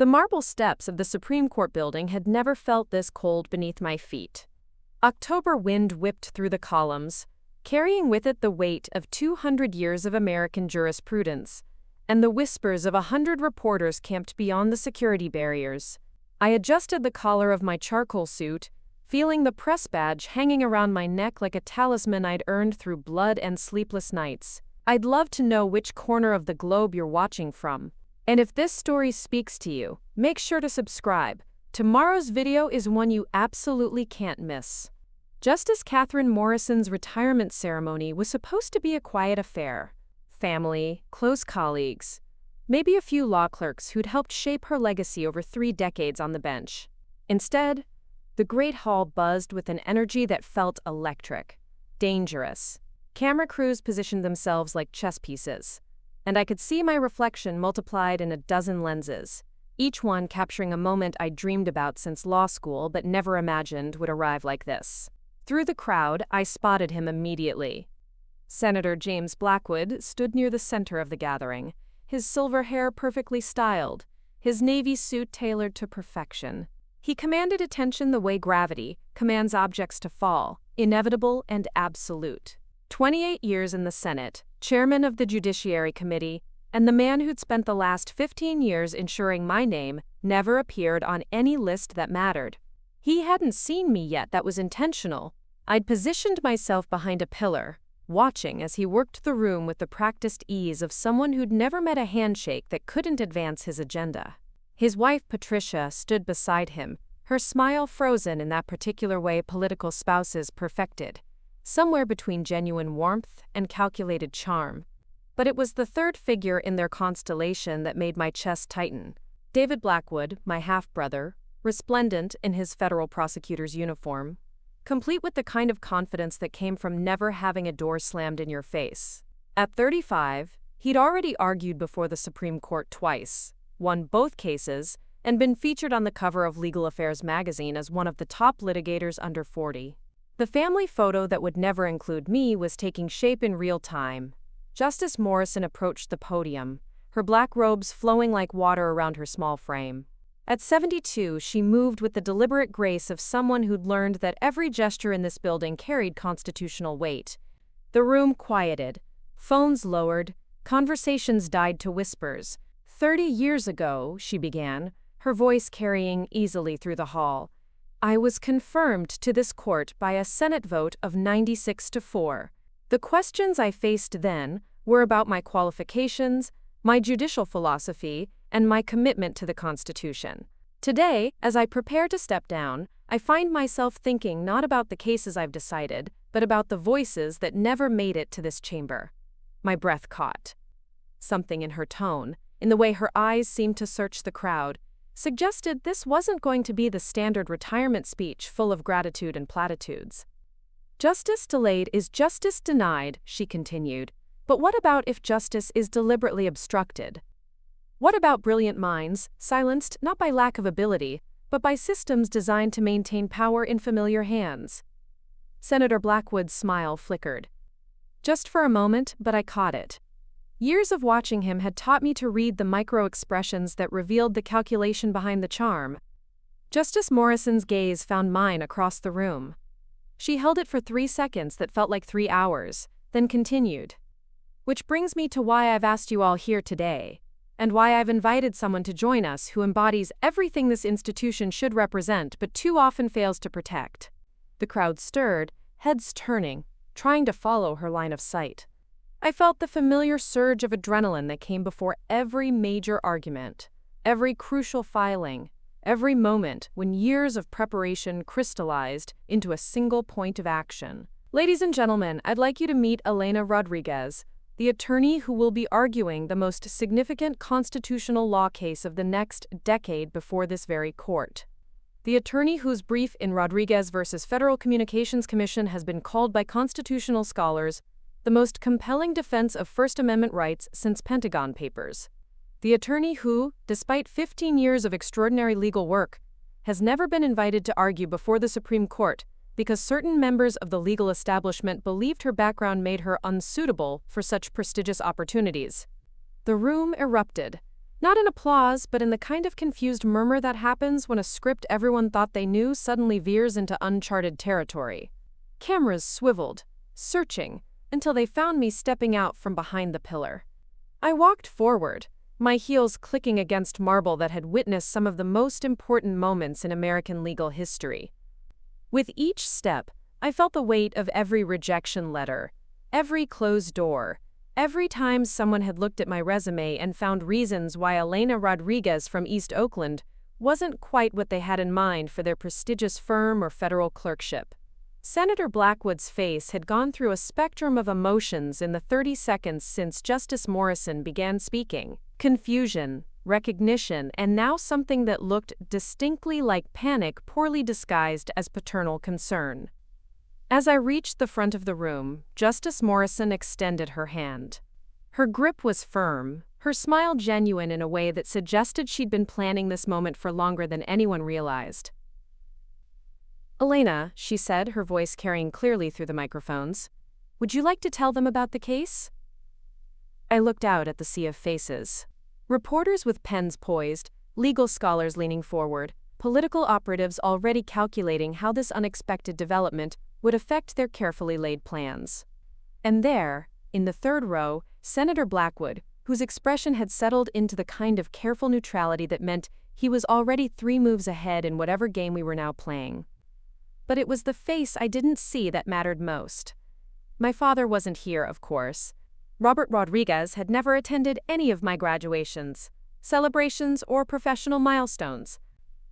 The marble steps of the Supreme Court building had never felt this cold beneath my feet. October wind whipped through the columns, carrying with it the weight of 200 years of American jurisprudence, and the whispers of 100 reporters camped beyond the security barriers. I adjusted the collar of my charcoal suit, feeling the press badge hanging around my neck like a talisman I'd earned through blood and sleepless nights. I'd love to know which corner of the globe you're watching from. And if this story speaks to you, make sure to subscribe. Tomorrow's video is one you absolutely can't miss. Justice Catherine Morrison's retirement ceremony was supposed to be a quiet affair. Family, close colleagues, maybe a few law clerks who'd helped shape her legacy over 3 decades on the bench. Instead, the Great Hall buzzed with an energy that felt electric, dangerous. Camera crews positioned themselves like chess pieces, and I could see my reflection multiplied in a dozen lenses, each one capturing a moment I'd dreamed about since law school but never imagined would arrive like this. Through the crowd, I spotted him immediately. Senator James Blackwood stood near the center of the gathering, his silver hair perfectly styled, his navy suit tailored to perfection. He commanded attention the way gravity commands objects to fall, inevitable and absolute. 28 years in the Senate, chairman of the Judiciary Committee, and the man who'd spent the last 15 years ensuring my name never appeared on any list that mattered. He hadn't seen me yet. That was intentional. I'd positioned myself behind a pillar, watching as he worked the room with the practiced ease of someone who'd never met a handshake that couldn't advance his agenda. His wife, Patricia, stood beside him, her smile frozen in that particular way political spouses perfected, somewhere between genuine warmth and calculated charm. But it was the third figure in their constellation that made my chest tighten. David Blackwood, my half-brother, resplendent in his federal prosecutor's uniform, complete with the kind of confidence that came from never having a door slammed in your face. At 35, he'd already argued before the Supreme Court twice, won both cases, and been featured on the cover of Legal Affairs magazine as one of the top litigators under 40. The family photo that would never include me was taking shape in real time. Justice Morrison approached the podium, her black robes flowing like water around her small frame. At 72, she moved with the deliberate grace of someone who'd learned that every gesture in this building carried constitutional weight. The room quieted, phones lowered, conversations died to whispers. 30 years ago, she began, her voice carrying easily through the hall, I was confirmed to this court by a Senate vote of 96-4. The questions I faced then were about my qualifications, my judicial philosophy, and my commitment to the Constitution. Today, as I prepare to step down, I find myself thinking not about the cases I've decided, but about the voices that never made it to this chamber. My breath caught. Something in her tone, in the way her eyes seemed to search the crowd, suggested this wasn't going to be the standard retirement speech full of gratitude and platitudes. Justice delayed is justice denied, she continued. But what about if justice is deliberately obstructed? What about brilliant minds, silenced not by lack of ability, but by systems designed to maintain power in familiar hands? Senator Blackwood's smile flickered. Just for a moment, but I caught it. Years of watching him had taught me to read the micro-expressions that revealed the calculation behind the charm. Justice Morrison's gaze found mine across the room. She held it for 3 seconds that felt like 3 hours, then continued. Which brings me to why I've asked you all here today, and why I've invited someone to join us who embodies everything this institution should represent but too often fails to protect. The crowd stirred, heads turning, trying to follow her line of sight. I felt the familiar surge of adrenaline that came before every major argument, every crucial filing, every moment when years of preparation crystallized into a single point of action. Ladies and gentlemen, I'd like you to meet Elena Rodriguez, the attorney who will be arguing the most significant constitutional law case of the next decade before this very court. The attorney whose brief in Rodriguez v. Federal Communications Commission has been called by constitutional scholars the most compelling defense of First Amendment rights since Pentagon Papers. The attorney who, despite 15 years of extraordinary legal work, has never been invited to argue before the Supreme Court because certain members of the legal establishment believed her background made her unsuitable for such prestigious opportunities. The room erupted. Not in applause, but in the kind of confused murmur that happens when a script everyone thought they knew suddenly veers into uncharted territory. Cameras swiveled, searching, until they found me stepping out from behind the pillar. I walked forward, my heels clicking against marble that had witnessed some of the most important moments in American legal history. With each step, I felt the weight of every rejection letter, every closed door, every time someone had looked at my resume and found reasons why Elena Rodriguez from East Oakland wasn't quite what they had in mind for their prestigious firm or federal clerkship. Senator Blackwood's face had gone through a spectrum of emotions in the 30 seconds since Justice Morrison began speaking. Confusion, recognition, and now something that looked distinctly like panic poorly disguised as paternal concern. As I reached the front of the room, Justice Morrison extended her hand. Her grip was firm, her smile genuine in a way that suggested she'd been planning this moment for longer than anyone realized. "Elena," she said, her voice carrying clearly through the microphones, "would you like to tell them about the case?" I looked out at the sea of faces. Reporters with pens poised, legal scholars leaning forward, political operatives already calculating how this unexpected development would affect their carefully laid plans. And there, in the third row, Senator Blackwood, whose expression had settled into the kind of careful neutrality that meant he was already 3 moves ahead in whatever game we were now playing. But it was the face I didn't see that mattered most. My father wasn't here, of course. Robert Rodriguez had never attended any of my graduations, celebrations, or professional milestones.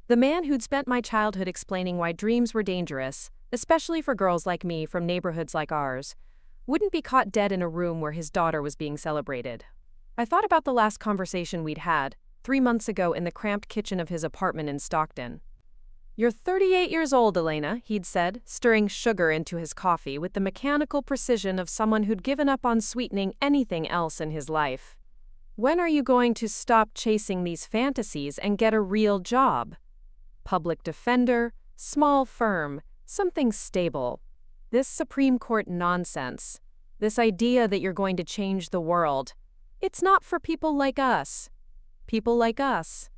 The man who'd spent my childhood explaining why dreams were dangerous, especially for girls like me from neighborhoods like ours, wouldn't be caught dead in a room where his daughter was being celebrated. I thought about the last conversation we'd had, 3 months ago in the cramped kitchen of his apartment in Stockton. "You're 38 years old, Elena," he'd said, stirring sugar into his coffee with the mechanical precision of someone who'd given up on sweetening anything else in his life. "When are you going to stop chasing these fantasies and get a real job? Public defender, small firm, something stable. This Supreme Court nonsense, this idea that you're going to change the world, it's not for people like us. People like us.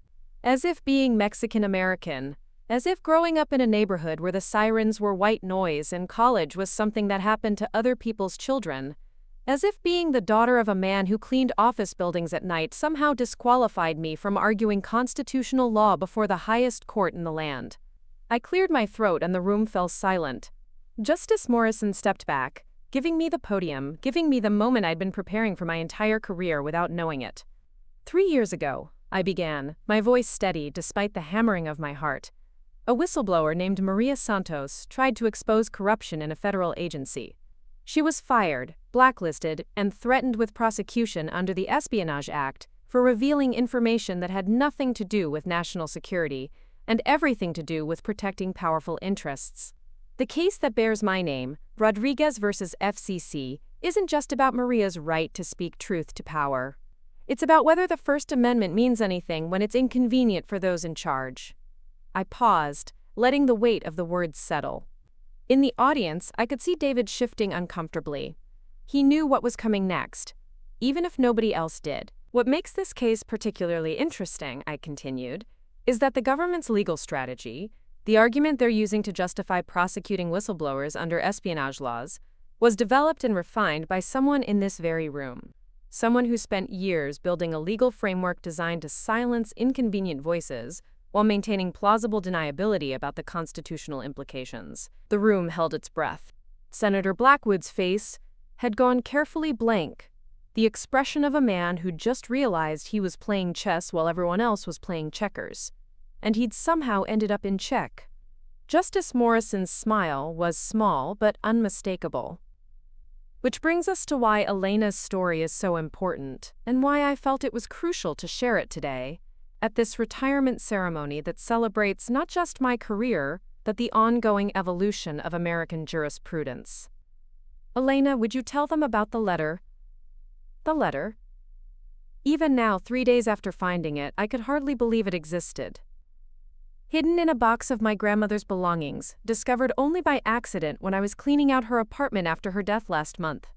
As if being Mexican-American, as if growing up in a neighborhood where the sirens were white noise and college was something that happened to other people's children. As if being the daughter of a man who cleaned office buildings at night somehow disqualified me from arguing constitutional law before the highest court in the land." I cleared my throat and the room fell silent. Justice Morrison stepped back, giving me the podium, giving me the moment I'd been preparing for my entire career without knowing it. 3 years ago, I began, my voice steady despite the hammering of my heart. A whistleblower named Maria Santos tried to expose corruption in a federal agency. She was fired, blacklisted, and threatened with prosecution under the Espionage Act for revealing information that had nothing to do with national security and everything to do with protecting powerful interests. The case that bears my name, Rodriguez versus FCC, isn't just about Maria's right to speak truth to power. It's about whether the First Amendment means anything when it's inconvenient for those in charge. I paused, letting the weight of the words settle. In the audience, I could see David shifting uncomfortably. He knew what was coming next, even if nobody else did. "What makes this case particularly interesting," I continued, "is that the government's legal strategy, the argument they're using to justify prosecuting whistleblowers under espionage laws, was developed and refined by someone in this very room. Someone who spent years building a legal framework designed to silence inconvenient voices while maintaining plausible deniability about the constitutional implications." The room held its breath. Senator Blackwood's face had gone carefully blank, the expression of a man who'd just realized he was playing chess while everyone else was playing checkers, and he'd somehow ended up in check. Justice Morrison's smile was small but unmistakable. Which brings us to why Elena's story is so important, and why I felt it was crucial to share it today, at this retirement ceremony that celebrates not just my career, but the ongoing evolution of American jurisprudence. "Elena, would you tell them about the letter?" The letter? Even now, 3 days after finding it, I could hardly believe it existed. Hidden in a box of my grandmother's belongings, discovered only by accident when I was cleaning out her apartment after her death last month.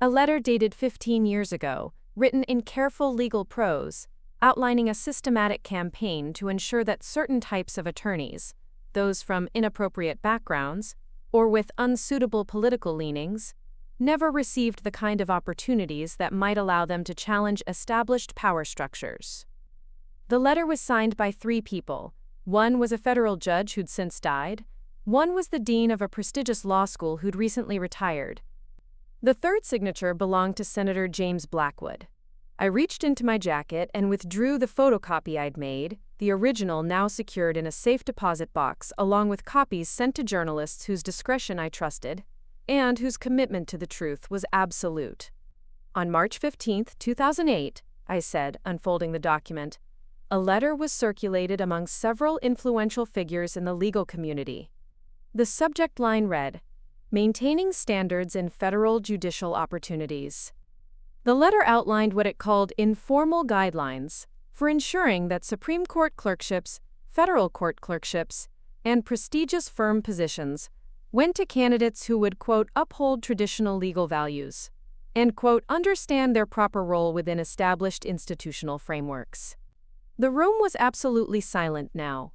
A letter dated 15 years ago, written in careful legal prose, outlining a systematic campaign to ensure that certain types of attorneys, those from inappropriate backgrounds or with unsuitable political leanings, never received the kind of opportunities that might allow them to challenge established power structures. The letter was signed by 3 people. One was a federal judge who'd since died. One was the dean of a prestigious law school who'd recently retired. The third signature belonged to Senator James Blackwood. I reached into my jacket and withdrew the photocopy I'd made, the original now secured in a safe deposit box, along with copies sent to journalists whose discretion I trusted and whose commitment to the truth was absolute. On March 15, 2008, I said, unfolding the document, a letter was circulated among several influential figures in the legal community. The subject line read, "Maintaining Standards in Federal Judicial Opportunities." The letter outlined what it called informal guidelines for ensuring that Supreme Court clerkships, federal court clerkships, and prestigious firm positions went to candidates who would, quote, uphold traditional legal values and, quote, understand their proper role within established institutional frameworks. The room was absolutely silent now.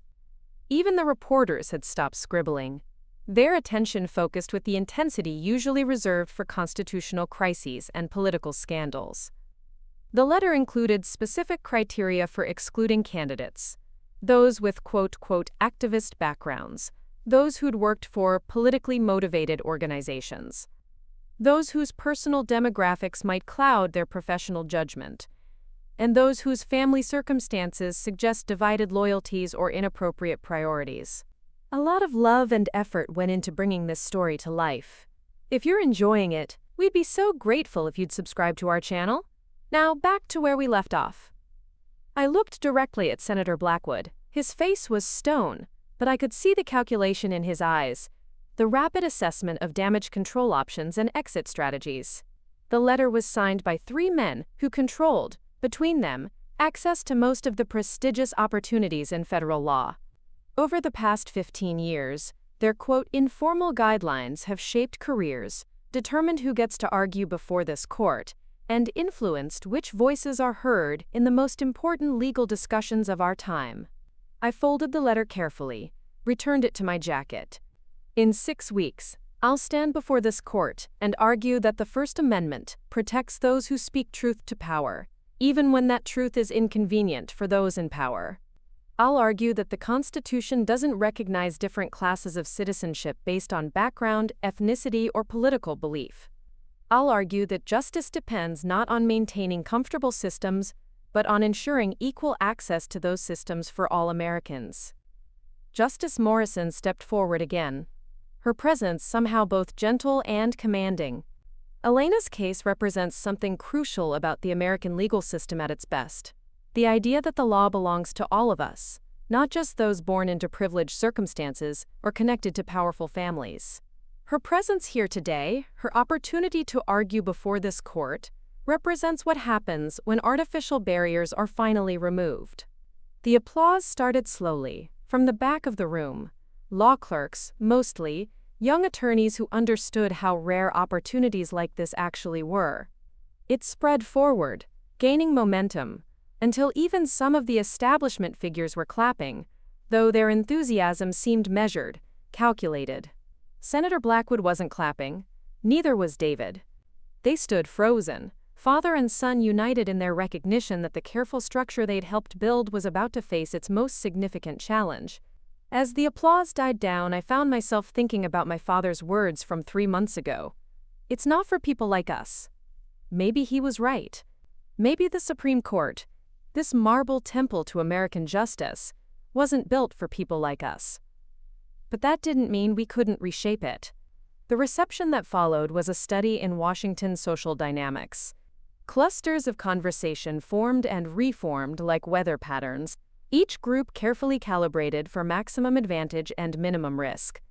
Even the reporters had stopped scribbling, their attention focused with the intensity usually reserved for constitutional crises and political scandals. The letter included specific criteria for excluding candidates, those with, quote, activist backgrounds, those who'd worked for politically motivated organizations, those whose personal demographics might cloud their professional judgment, and those whose family circumstances suggest divided loyalties or inappropriate priorities. A lot of love and effort went into bringing this story to life. If you're enjoying it, we'd be so grateful if you'd subscribe to our channel. Now, back to where we left off. I looked directly at Senator Blackwood. His face was stone, but I could see the calculation in his eyes, the rapid assessment of damage control options and exit strategies. The letter was signed by 3 men who controlled, between them, access to most of the prestigious opportunities in federal law. Over the past 15 years, their, quote, informal guidelines have shaped careers, determined who gets to argue before this court, and influenced which voices are heard in the most important legal discussions of our time. I folded the letter carefully, returned it to my jacket. In 6 weeks, I'll stand before this court and argue that the First Amendment protects those who speak truth to power, even when that truth is inconvenient for those in power. I'll argue that the Constitution doesn't recognize different classes of citizenship based on background, ethnicity, or political belief. I'll argue that justice depends not on maintaining comfortable systems, but on ensuring equal access to those systems for all Americans. Justice Morrison stepped forward again, her presence somehow both gentle and commanding. Elena's case represents something crucial about the American legal system at its best. The idea that the law belongs to all of us, not just those born into privileged circumstances or connected to powerful families. Her presence here today, her opportunity to argue before this court, represents what happens when artificial barriers are finally removed. The applause started slowly, from the back of the room. Law clerks, mostly, young attorneys who understood how rare opportunities like this actually were. It spread forward, gaining momentum, until even some of the establishment figures were clapping, though their enthusiasm seemed measured, calculated. Senator Blackwood wasn't clapping, neither was David. They stood frozen, father and son united in their recognition that the careful structure they'd helped build was about to face its most significant challenge. As the applause died down, I found myself thinking about my father's words from 3 months ago. It's not for people like us. Maybe he was right. Maybe the Supreme Court, this marble temple to American justice, wasn't built for people like us. But that didn't mean we couldn't reshape it. The reception that followed was a study in Washington social dynamics. Clusters of conversation formed and reformed like weather patterns, each group carefully calibrated for maximum advantage and minimum risk.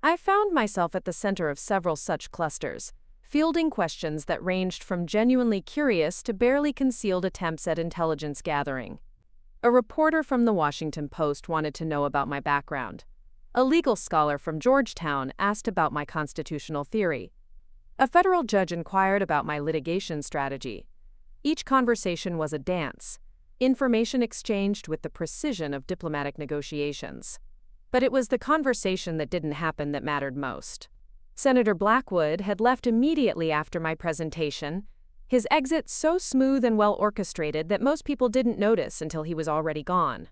I found myself at the center of several such clusters, fielding questions that ranged from genuinely curious to barely concealed attempts at intelligence gathering. A reporter from the Washington Post wanted to know about my background. A legal scholar from Georgetown asked about my constitutional theory. A federal judge inquired about my litigation strategy. Each conversation was a dance, information exchanged with the precision of diplomatic negotiations. But it was the conversation that didn't happen that mattered most. Senator Blackwood had left immediately after my presentation, his exit so smooth and well orchestrated that most people didn't notice until he was already gone.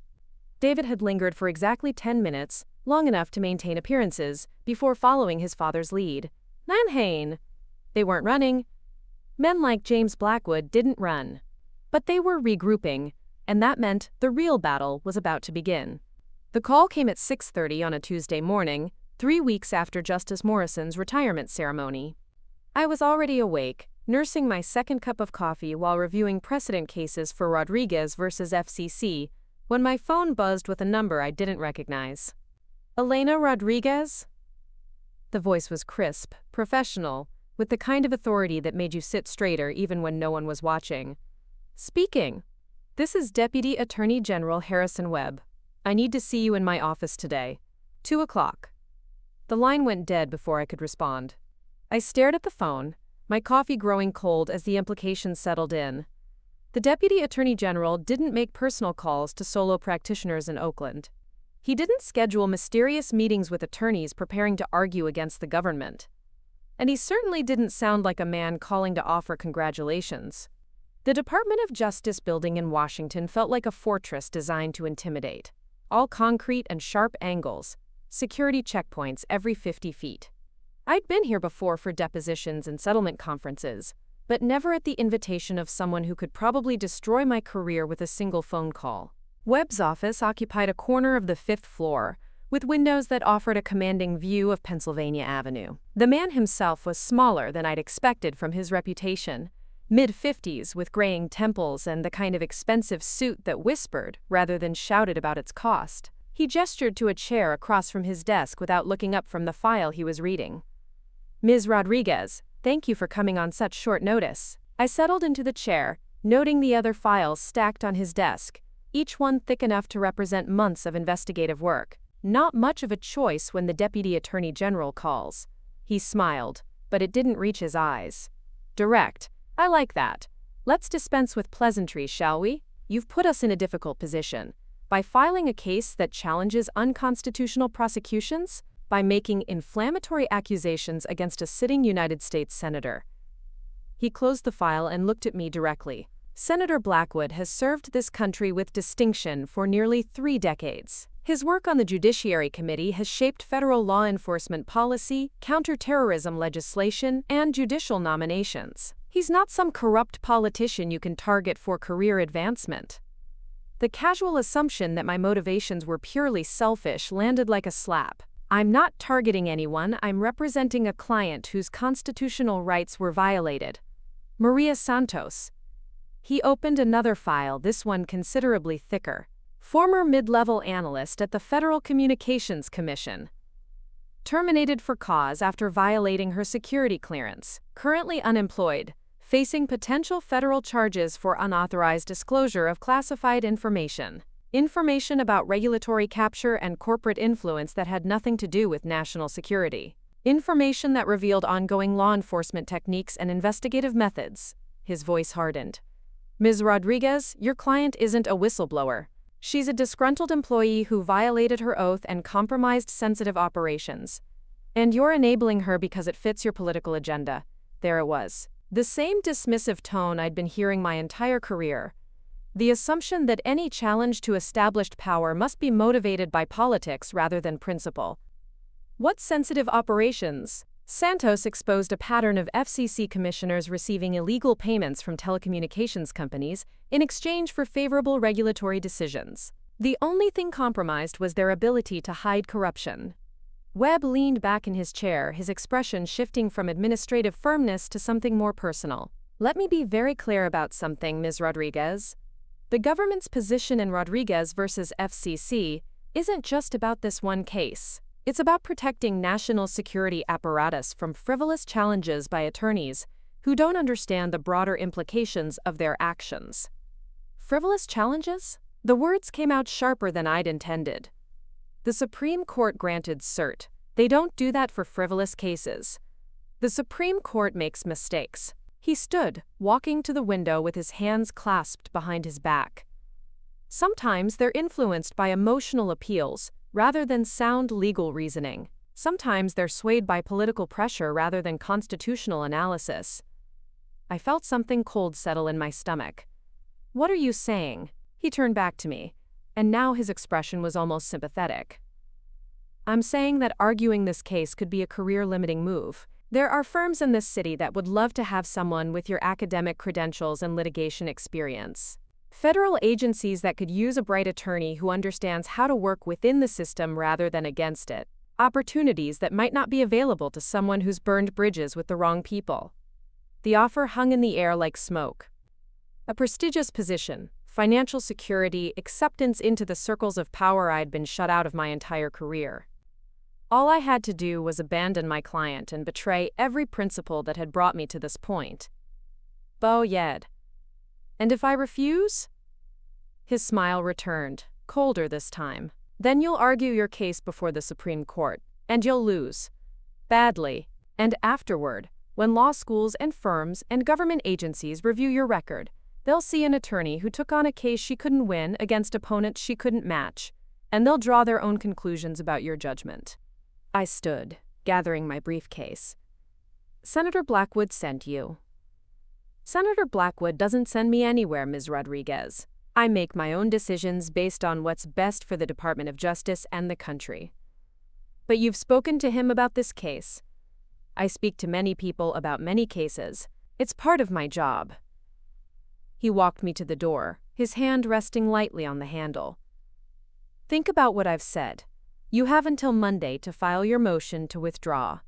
David had lingered for exactly 10 minutes, long enough to maintain appearances, before following his father's lead. Nanhane. They weren't running. Men like James Blackwood didn't run. But they were regrouping, and that meant the real battle was about to begin. The call came at 6:30 on a Tuesday morning, 3 weeks after Justice Morrison's retirement ceremony. I was already awake, nursing my second cup of coffee while reviewing precedent cases for Rodriguez versus FCC, when my phone buzzed with a number I didn't recognize. Elena Rodriguez? The voice was crisp, professional, with the kind of authority that made you sit straighter even when no one was watching. Speaking. This is Deputy Attorney General Harrison Webb. I need to see you in my office today. 2 o'clock. The line went dead before I could respond. I stared at the phone, my coffee growing cold as the implications settled in. The Deputy Attorney General didn't make personal calls to solo practitioners in Oakland. He didn't schedule mysterious meetings with attorneys preparing to argue against the government. And he certainly didn't sound like a man calling to offer congratulations. The Department of Justice building in Washington felt like a fortress designed to intimidate. All concrete and sharp angles, security checkpoints every 50 feet. I'd been here before for depositions and settlement conferences, but never at the invitation of someone who could probably destroy my career with a single phone call. Webb's office occupied a corner of the 5th floor, with windows that offered a commanding view of Pennsylvania Avenue. The man himself was smaller than I'd expected from his reputation, mid-50s with graying temples and the kind of expensive suit that whispered rather than shouted about its cost. He gestured to a chair across from his desk without looking up from the file he was reading. Ms. Rodriguez, thank you for coming on such short notice. I settled into the chair, noting the other files stacked on his desk, each one thick enough to represent months of investigative work. Not much of a choice when the Deputy Attorney General calls. He smiled, but it didn't reach his eyes. Direct. I like that. Let's dispense with pleasantries, shall we? You've put us in a difficult position. By filing a case that challenges unconstitutional prosecutions, by making inflammatory accusations against a sitting United States senator. He closed the file and looked at me directly. Senator Blackwood has served this country with distinction for nearly 3 decades. His work on the Judiciary Committee has shaped federal law enforcement policy, counterterrorism legislation, and judicial nominations. He's not some corrupt politician you can target for career advancement. The casual assumption that my motivations were purely selfish landed like a slap. I'm not targeting anyone, I'm representing a client whose constitutional rights were violated. Maria Santos. He opened another file, this one considerably thicker. Former mid-level analyst at the Federal Communications Commission. Terminated for cause after violating her security clearance. Currently unemployed. Facing potential federal charges for unauthorized disclosure of classified information. Information about regulatory capture and corporate influence that had nothing to do with national security. Information that revealed ongoing law enforcement techniques and investigative methods. His voice hardened. Ms. Rodriguez, your client isn't a whistleblower. She's a disgruntled employee who violated her oath and compromised sensitive operations. And you're enabling her because it fits your political agenda. There it was. The same dismissive tone I'd been hearing my entire career. The assumption that any challenge to established power must be motivated by politics rather than principle. What sensitive operations? Santos exposed a pattern of FCC commissioners receiving illegal payments from telecommunications companies in exchange for favorable regulatory decisions. The only thing compromised was their ability to hide corruption. Webb leaned back in his chair, his expression shifting from administrative firmness to something more personal. Let me be very clear about something, Ms. Rodriguez. The government's position in Rodriguez versus FCC isn't just about this one case. It's about protecting national security apparatus from frivolous challenges by attorneys who don't understand the broader implications of their actions. Frivolous challenges? The words came out sharper than I'd intended. The Supreme Court granted cert. They don't do that for frivolous cases. The Supreme Court makes mistakes. He stood, walking to the window with his hands clasped behind his back. Sometimes they're influenced by emotional appeals rather than sound legal reasoning. Sometimes they're swayed by political pressure rather than constitutional analysis. I felt something cold settle in my stomach. "What are you saying?" He turned back to me, and now his expression was almost sympathetic. "I'm saying that arguing this case could be a career-limiting move. There are firms in this city that would love to have someone with your academic credentials and litigation experience. Federal agencies that could use a bright attorney who understands how to work within the system rather than against it. Opportunities that might not be available to someone who's burned bridges with the wrong people." The offer hung in the air like smoke. A prestigious position, financial security, acceptance into the circles of power I'd been shut out of my entire career. All I had to do was abandon my client and betray every principle that had brought me to this point. Bo Yed. "And if I refuse?" His smile returned, colder this time. "Then you'll argue your case before the Supreme Court, and you'll lose. Badly. And afterward, when law schools and firms and government agencies review your record, they'll see an attorney who took on a case she couldn't win against opponents she couldn't match, and they'll draw their own conclusions about your judgment." I stood, gathering my briefcase. "Senator Blackwood sent you." "Senator Blackwood doesn't send me anywhere, Ms. Rodriguez. I make my own decisions based on what's best for the Department of Justice and the country." "But you've spoken to him about this case." "I speak to many people about many cases. It's part of my job." He walked me to the door, his hand resting lightly on the handle. "Think about what I've said. You have until Monday to file your motion to withdraw.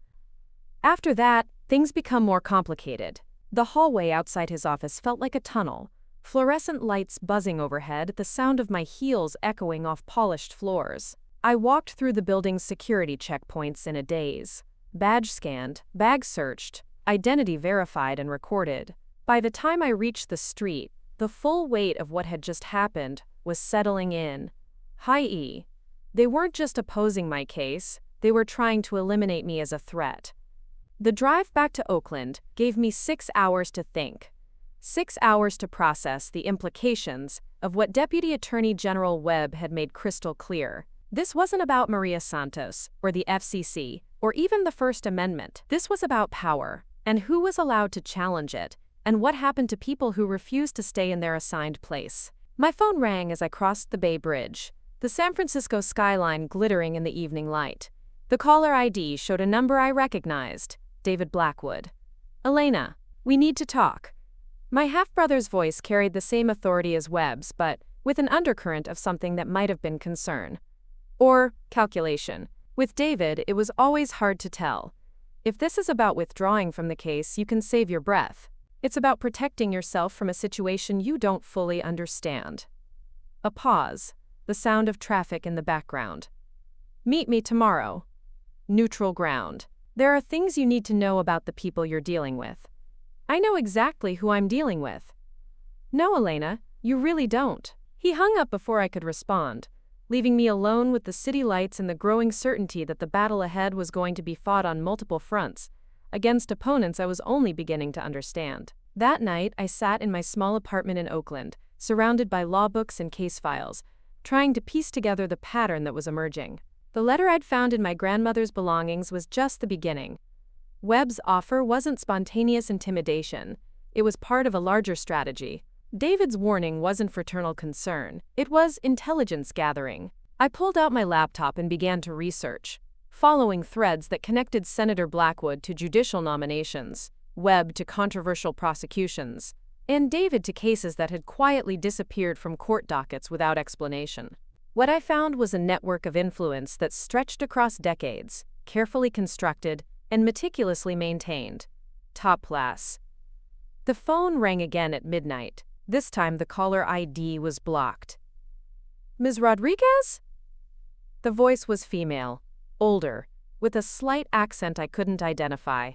After that, things become more complicated." The hallway outside his office felt like a tunnel, fluorescent lights buzzing overhead, the sound of my heels echoing off polished floors. I walked through the building's security checkpoints in a daze. Badge scanned, bag searched, identity verified and recorded. By the time I reached the street, the full weight of what had just happened was settling in. Hi-e. They weren't just opposing my case, they were trying to eliminate me as a threat. The drive back to Oakland gave me 6 hours to think. 6 hours to process the implications of what Deputy Attorney General Webb had made crystal clear. This wasn't about Maria Santos, or the FCC, or even the First Amendment. This was about power, and who was allowed to challenge it, and what happened to people who refused to stay in their assigned place. My phone rang as I crossed the Bay Bridge, the San Francisco skyline glittering in the evening light. The caller ID showed a number I recognized, David Blackwood. "Elena, we need to talk." My half-brother's voice carried the same authority as Webb's, but with an undercurrent of something that might have been concern. Or calculation. With David, it was always hard to tell. If this is about withdrawing from the case, you can save your breath. It's about protecting yourself from a situation you don't fully understand. A pause, the sound of traffic in the background. "Meet me tomorrow." Neutral ground. There are things you need to know about the people you're dealing with. I know exactly who I'm dealing with. "No, Elena, you really don't." He hung up before I could respond, leaving me alone with the city lights and the growing certainty that the battle ahead was going to be fought on multiple fronts, against opponents I was only beginning to understand. That night, I sat in my small apartment in Oakland, surrounded by law books and case files, trying to piece together the pattern that was emerging. The letter I'd found in my grandmother's belongings was just the beginning. Webb's offer wasn't spontaneous intimidation. It was part of a larger strategy. David's warning wasn't fraternal concern. It was intelligence gathering. I pulled out my laptop and began to research, following threads that connected Senator Blackwood to judicial nominations, Webb to controversial prosecutions, and David to cases that had quietly disappeared from court dockets without explanation. What I found was a network of influence that stretched across decades, carefully constructed and meticulously maintained. Top class. The phone rang again at midnight. This time the caller ID was blocked. "Ms. Rodriguez?" The voice was female, older, with a slight accent I couldn't identify.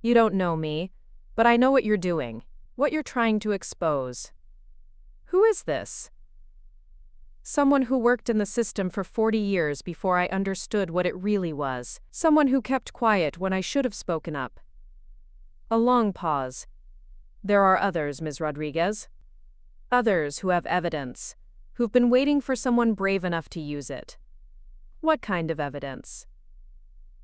"You don't know me, but I know what you're doing, what you're trying to expose." "Who is this?" "Someone who worked in the system for 40 years before I understood what it really was. Someone who kept quiet when I should have spoken up." A long pause. "There are others, Ms. Rodriguez. Others who have evidence, who've been waiting for someone brave enough to use it. What kind of evidence?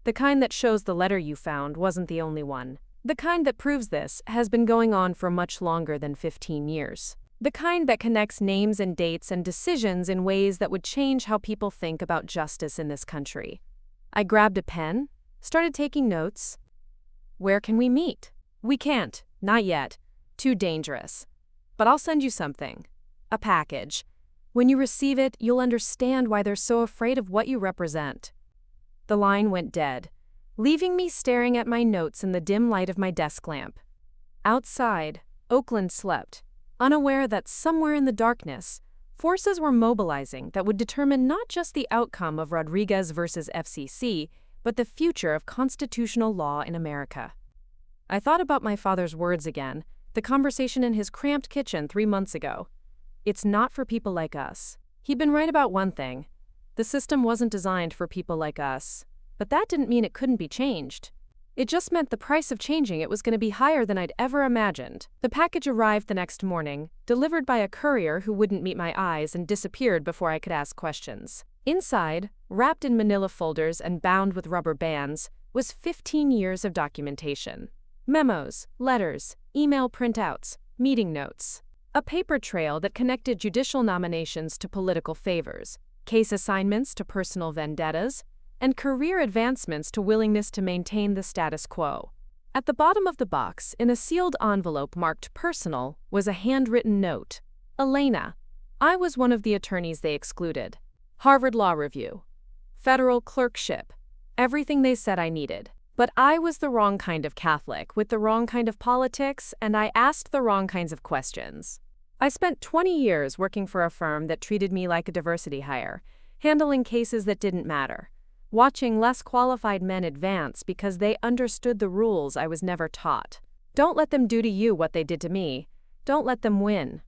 The kind that shows the letter you found wasn't the only one. The kind that proves this has been going on for much longer than 15 years. The kind that connects names and dates and decisions in ways that would change how people think about justice in this country. I grabbed a pen, started taking notes. Where can we meet? We can't, not yet. Too dangerous. But I'll send you something. A package. When you receive it, you'll understand why they're so afraid of what you represent. The line went dead, leaving me staring at my notes in the dim light of my desk lamp. Outside, Oakland slept, unaware that somewhere in the darkness, forces were mobilizing that would determine not just the outcome of Rodriguez versus FCC, but the future of constitutional law in America. I thought about my father's words again, the conversation in his cramped kitchen 3 months ago. It's not for people like us. He'd been right about one thing. The system wasn't designed for people like us. But that didn't mean it couldn't be changed. It just meant the price of changing it was going to be higher than I'd ever imagined. The package arrived the next morning, delivered by a courier who wouldn't meet my eyes and disappeared before I could ask questions. Inside, wrapped in manila folders and bound with rubber bands, was 15 years of documentation. Memos, letters, email printouts, meeting notes. A paper trail that connected judicial nominations to political favors, case assignments to personal vendettas, and career advancements to willingness to maintain the status quo. At the bottom of the box, in a sealed envelope marked personal, was a handwritten note. Elena. I was one of the attorneys they excluded. Harvard Law Review. Federal clerkship. Everything they said I needed. But I was the wrong kind of Catholic with the wrong kind of politics, and I asked the wrong kinds of questions. I spent 20 years working for a firm that treated me like a diversity hire, handling cases that didn't matter, watching less qualified men advance because they understood the rules I was never taught. Don't let them do to you what they did to me. Don't let them win.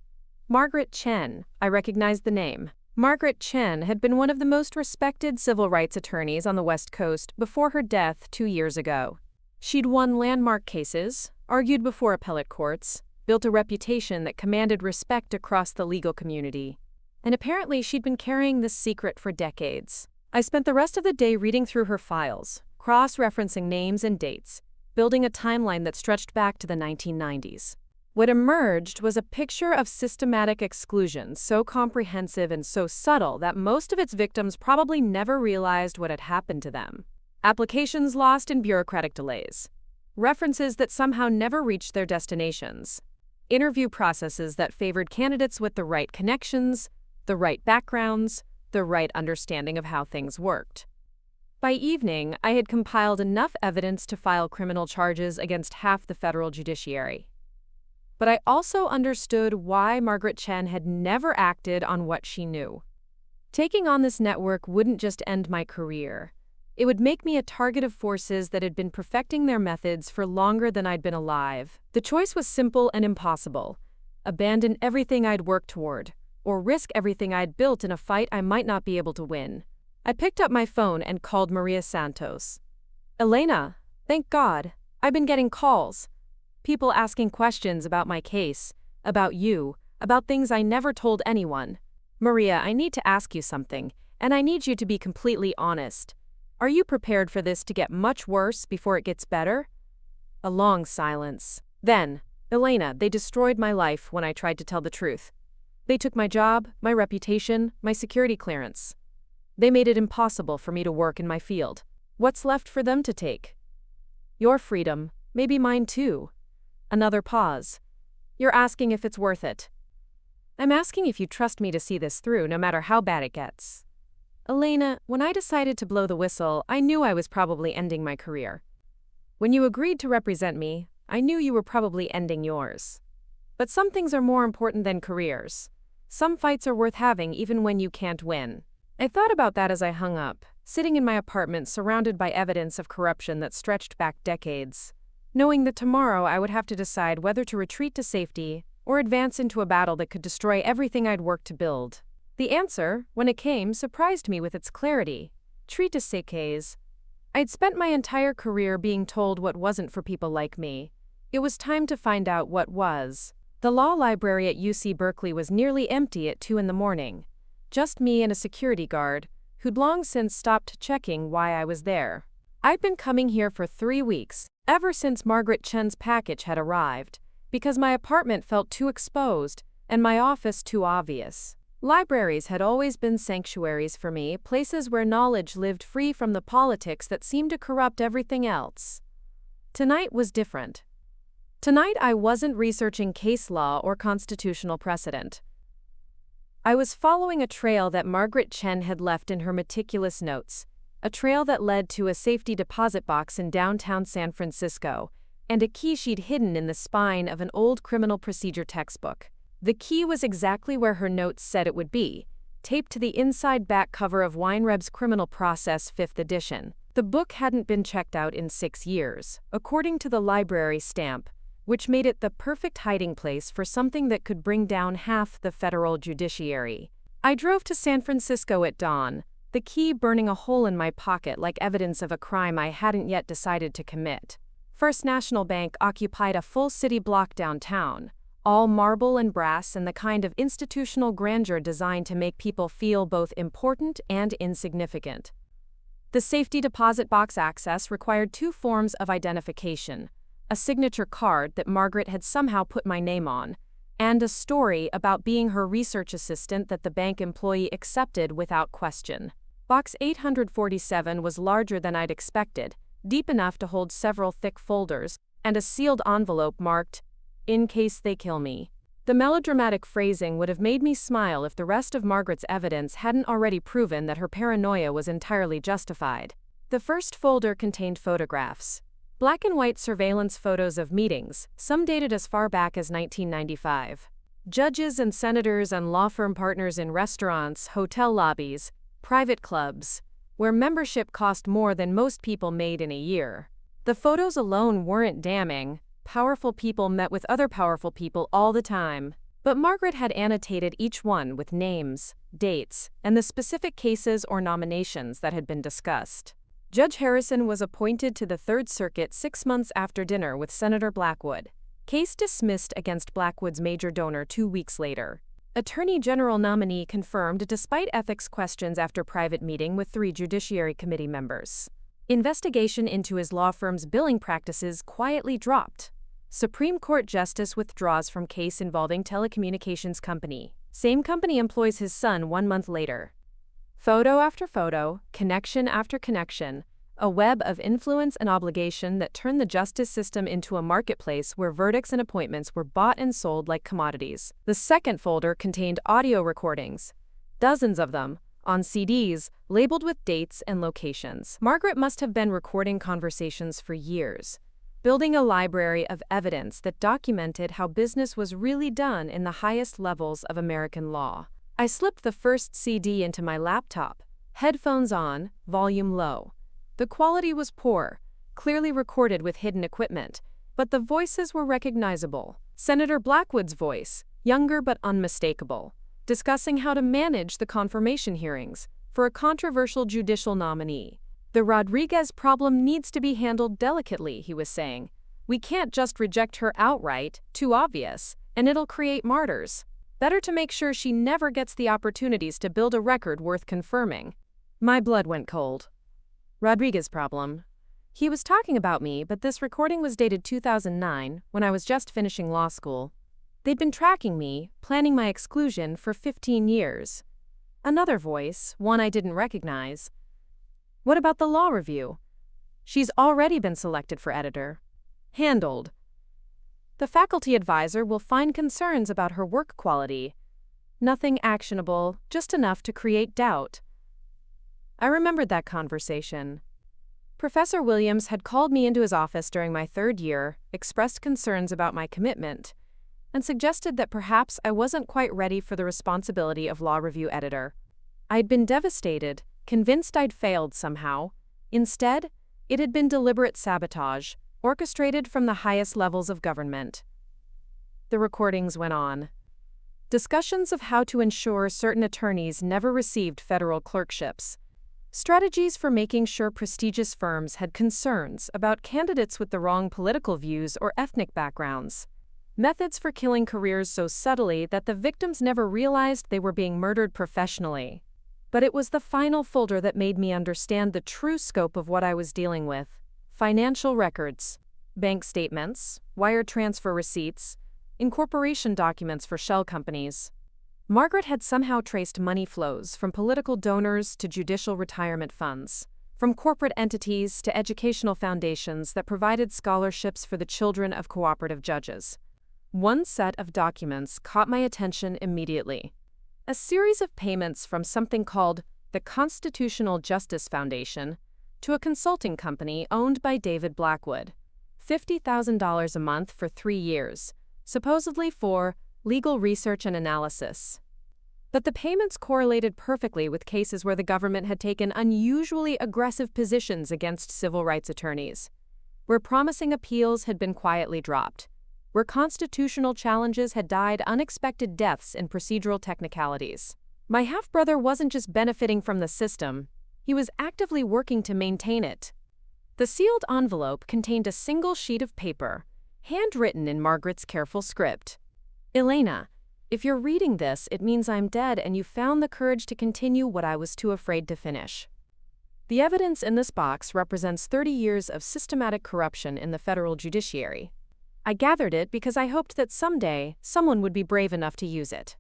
Margaret Chen, I recognized the name. Margaret Chen had been one of the most respected civil rights attorneys on the West Coast before her death 2 years ago. She'd won landmark cases, argued before appellate courts, built a reputation that commanded respect across the legal community. And apparently she'd been carrying this secret for decades. I spent the rest of the day reading through her files, cross-referencing names and dates, building a timeline that stretched back to the 1990s. What emerged was a picture of systematic exclusion so comprehensive and so subtle that most of its victims probably never realized what had happened to them. Applications lost in bureaucratic delays. References that somehow never reached their destinations. Interview processes that favored candidates with the right connections, the right backgrounds, the right understanding of how things worked. By evening, I had compiled enough evidence to file criminal charges against half the federal judiciary. But I also understood why Margaret Chen had never acted on what she knew. Taking on this network wouldn't just end my career. It would make me a target of forces that had been perfecting their methods for longer than I'd been alive. The choice was simple and impossible. Abandon everything I'd worked toward, or risk everything I'd built in a fight I might not be able to win. I picked up my phone and called Maria Santos. Elena, thank God, I've been getting calls. People asking questions about my case, about you, about things I never told anyone. Maria, I need to ask you something, and I need you to be completely honest. Are you prepared for this to get much worse before it gets better? A long silence. Then, Elena, they destroyed my life when I tried to tell the truth. They took my job, my reputation, my security clearance. They made it impossible for me to work in my field. What's left for them to take? Your freedom, maybe mine too. Another pause. You're asking if it's worth it. I'm asking if you trust me to see this through, no matter how bad it gets. Elena, when I decided to blow the whistle, I knew I was probably ending my career. When you agreed to represent me, I knew you were probably ending yours. But some things are more important than careers. Some fights are worth having even when you can't win. I thought about that as I hung up, sitting in my apartment surrounded by evidence of corruption that stretched back decades, knowing that tomorrow I would have to decide whether to retreat to safety or advance into a battle that could destroy everything I'd worked to build. The answer, when it came, surprised me with its clarity. Treat to safeties. I'd spent my entire career being told what wasn't for people like me. It was time to find out what was. The law library at UC Berkeley was nearly empty at 2 in the morning. just me and a security guard, who'd long since stopped checking why I was there. I'd been coming here for 3 weeks, ever since Margaret Chen's package had arrived, because my apartment felt too exposed and my office too obvious. Libraries had always been sanctuaries for me, places where knowledge lived free from the politics that seemed to corrupt everything else. Tonight was different. Tonight I wasn't researching case law or constitutional precedent. I was following a trail that Margaret Chen had left in her meticulous notes, a trail that led to a safety deposit box in downtown San Francisco, and a key she'd hidden in the spine of an old criminal procedure textbook. The key was exactly where her notes said it would be, taped to the inside back cover of Weinreb's Criminal Process 5th edition. The book hadn't been checked out in 6 years, according to the library stamp, which made it the perfect hiding place for something that could bring down half the federal judiciary. I drove to San Francisco at dawn, the key burning a hole in my pocket like evidence of a crime I hadn't yet decided to commit. First National Bank occupied a full city block downtown, all marble and brass and the kind of institutional grandeur designed to make people feel both important and insignificant. The safety deposit box access required 2 forms of identification: a signature card that Margaret had somehow put my name on, and a story about being her research assistant that the bank employee accepted without question. Box 847 was larger than I'd expected, deep enough to hold several thick folders, and a sealed envelope marked, "In case they kill me." The melodramatic phrasing would have made me smile if the rest of Margaret's evidence hadn't already proven that her paranoia was entirely justified. The first folder contained photographs. Black and white surveillance photos of meetings, some dated as far back as 1995. Judges and senators and law firm partners in restaurants, hotel lobbies, private clubs, where membership cost more than most people made in a year. The photos alone weren't damning. Powerful people met with other powerful people all the time. But Margaret had annotated each one with names, dates, and the specific cases or nominations that had been discussed. Judge Harrison was appointed to the Third Circuit 6 months after dinner with Senator Blackwood. Case dismissed against Blackwood's major donor 2 weeks later. Attorney General nominee confirmed despite ethics questions after private meeting with 3 Judiciary Committee members. Investigation into his law firm's billing practices quietly dropped. Supreme Court justice withdraws from case involving telecommunications company. Same company employs his son 1 month later. Photo after photo, connection after connection, a web of influence and obligation that turned the justice system into a marketplace where verdicts and appointments were bought and sold like commodities. The second folder contained audio recordings, dozens of them, on CDs, labeled with dates and locations. Margaret must have been recording conversations for years, building a library of evidence that documented how business was really done in the highest levels of American law. I slipped the first CD into my laptop, headphones on, volume low. The quality was poor, clearly recorded with hidden equipment, but the voices were recognizable. Senator Blackwood's voice, younger but unmistakable, discussing how to manage the confirmation hearings for a controversial judicial nominee. The Rodriguez problem needs to be handled delicately, he was saying. We can't just reject her outright, too obvious, and it'll create martyrs. Better to make sure she never gets the opportunities to build a record worth confirming. My blood went cold. Rodriguez problem. He was talking about me, but this recording was dated 2009, when I was just finishing law school. They'd been tracking me, planning my exclusion for 15 years. Another voice, one I didn't recognize. What about the law review? She's already been selected for editor. Handled. The faculty advisor will find concerns about her work quality. Nothing actionable, just enough to create doubt. I remembered that conversation. Professor Williams had called me into his office during my 3rd year, expressed concerns about my commitment, and suggested that perhaps I wasn't quite ready for the responsibility of law review editor. I'd been devastated, convinced I'd failed somehow. Instead, it had been deliberate sabotage, orchestrated from the highest levels of government. The recordings went on. Discussions of how to ensure certain attorneys never received federal clerkships. Strategies for making sure prestigious firms had concerns about candidates with the wrong political views or ethnic backgrounds. Methods for killing careers so subtly that the victims never realized they were being murdered professionally. But it was the final folder that made me understand the true scope of what I was dealing with. Financial records, bank statements, wire transfer receipts, incorporation documents for shell companies. Margaret had somehow traced money flows from political donors to judicial retirement funds, from corporate entities to educational foundations that provided scholarships for the children of cooperative judges. One set of documents caught my attention immediately. A series of payments from something called the Constitutional Justice Foundation to a consulting company owned by David Blackwood. $50,000 a month for 3 years, supposedly for legal research and analysis. But the payments correlated perfectly with cases where the government had taken unusually aggressive positions against civil rights attorneys, where promising appeals had been quietly dropped, where constitutional challenges had died unexpected deaths in procedural technicalities. My half-brother wasn't just benefiting from the system, he was actively working to maintain it. The sealed envelope contained a single sheet of paper, handwritten in Margaret's careful script. "Elena, if you're reading this, it means I'm dead and you found the courage to continue what I was too afraid to finish." The evidence in this box represents 30 years of systematic corruption in the federal judiciary. I gathered it because I hoped that someday someone would be brave enough to use it.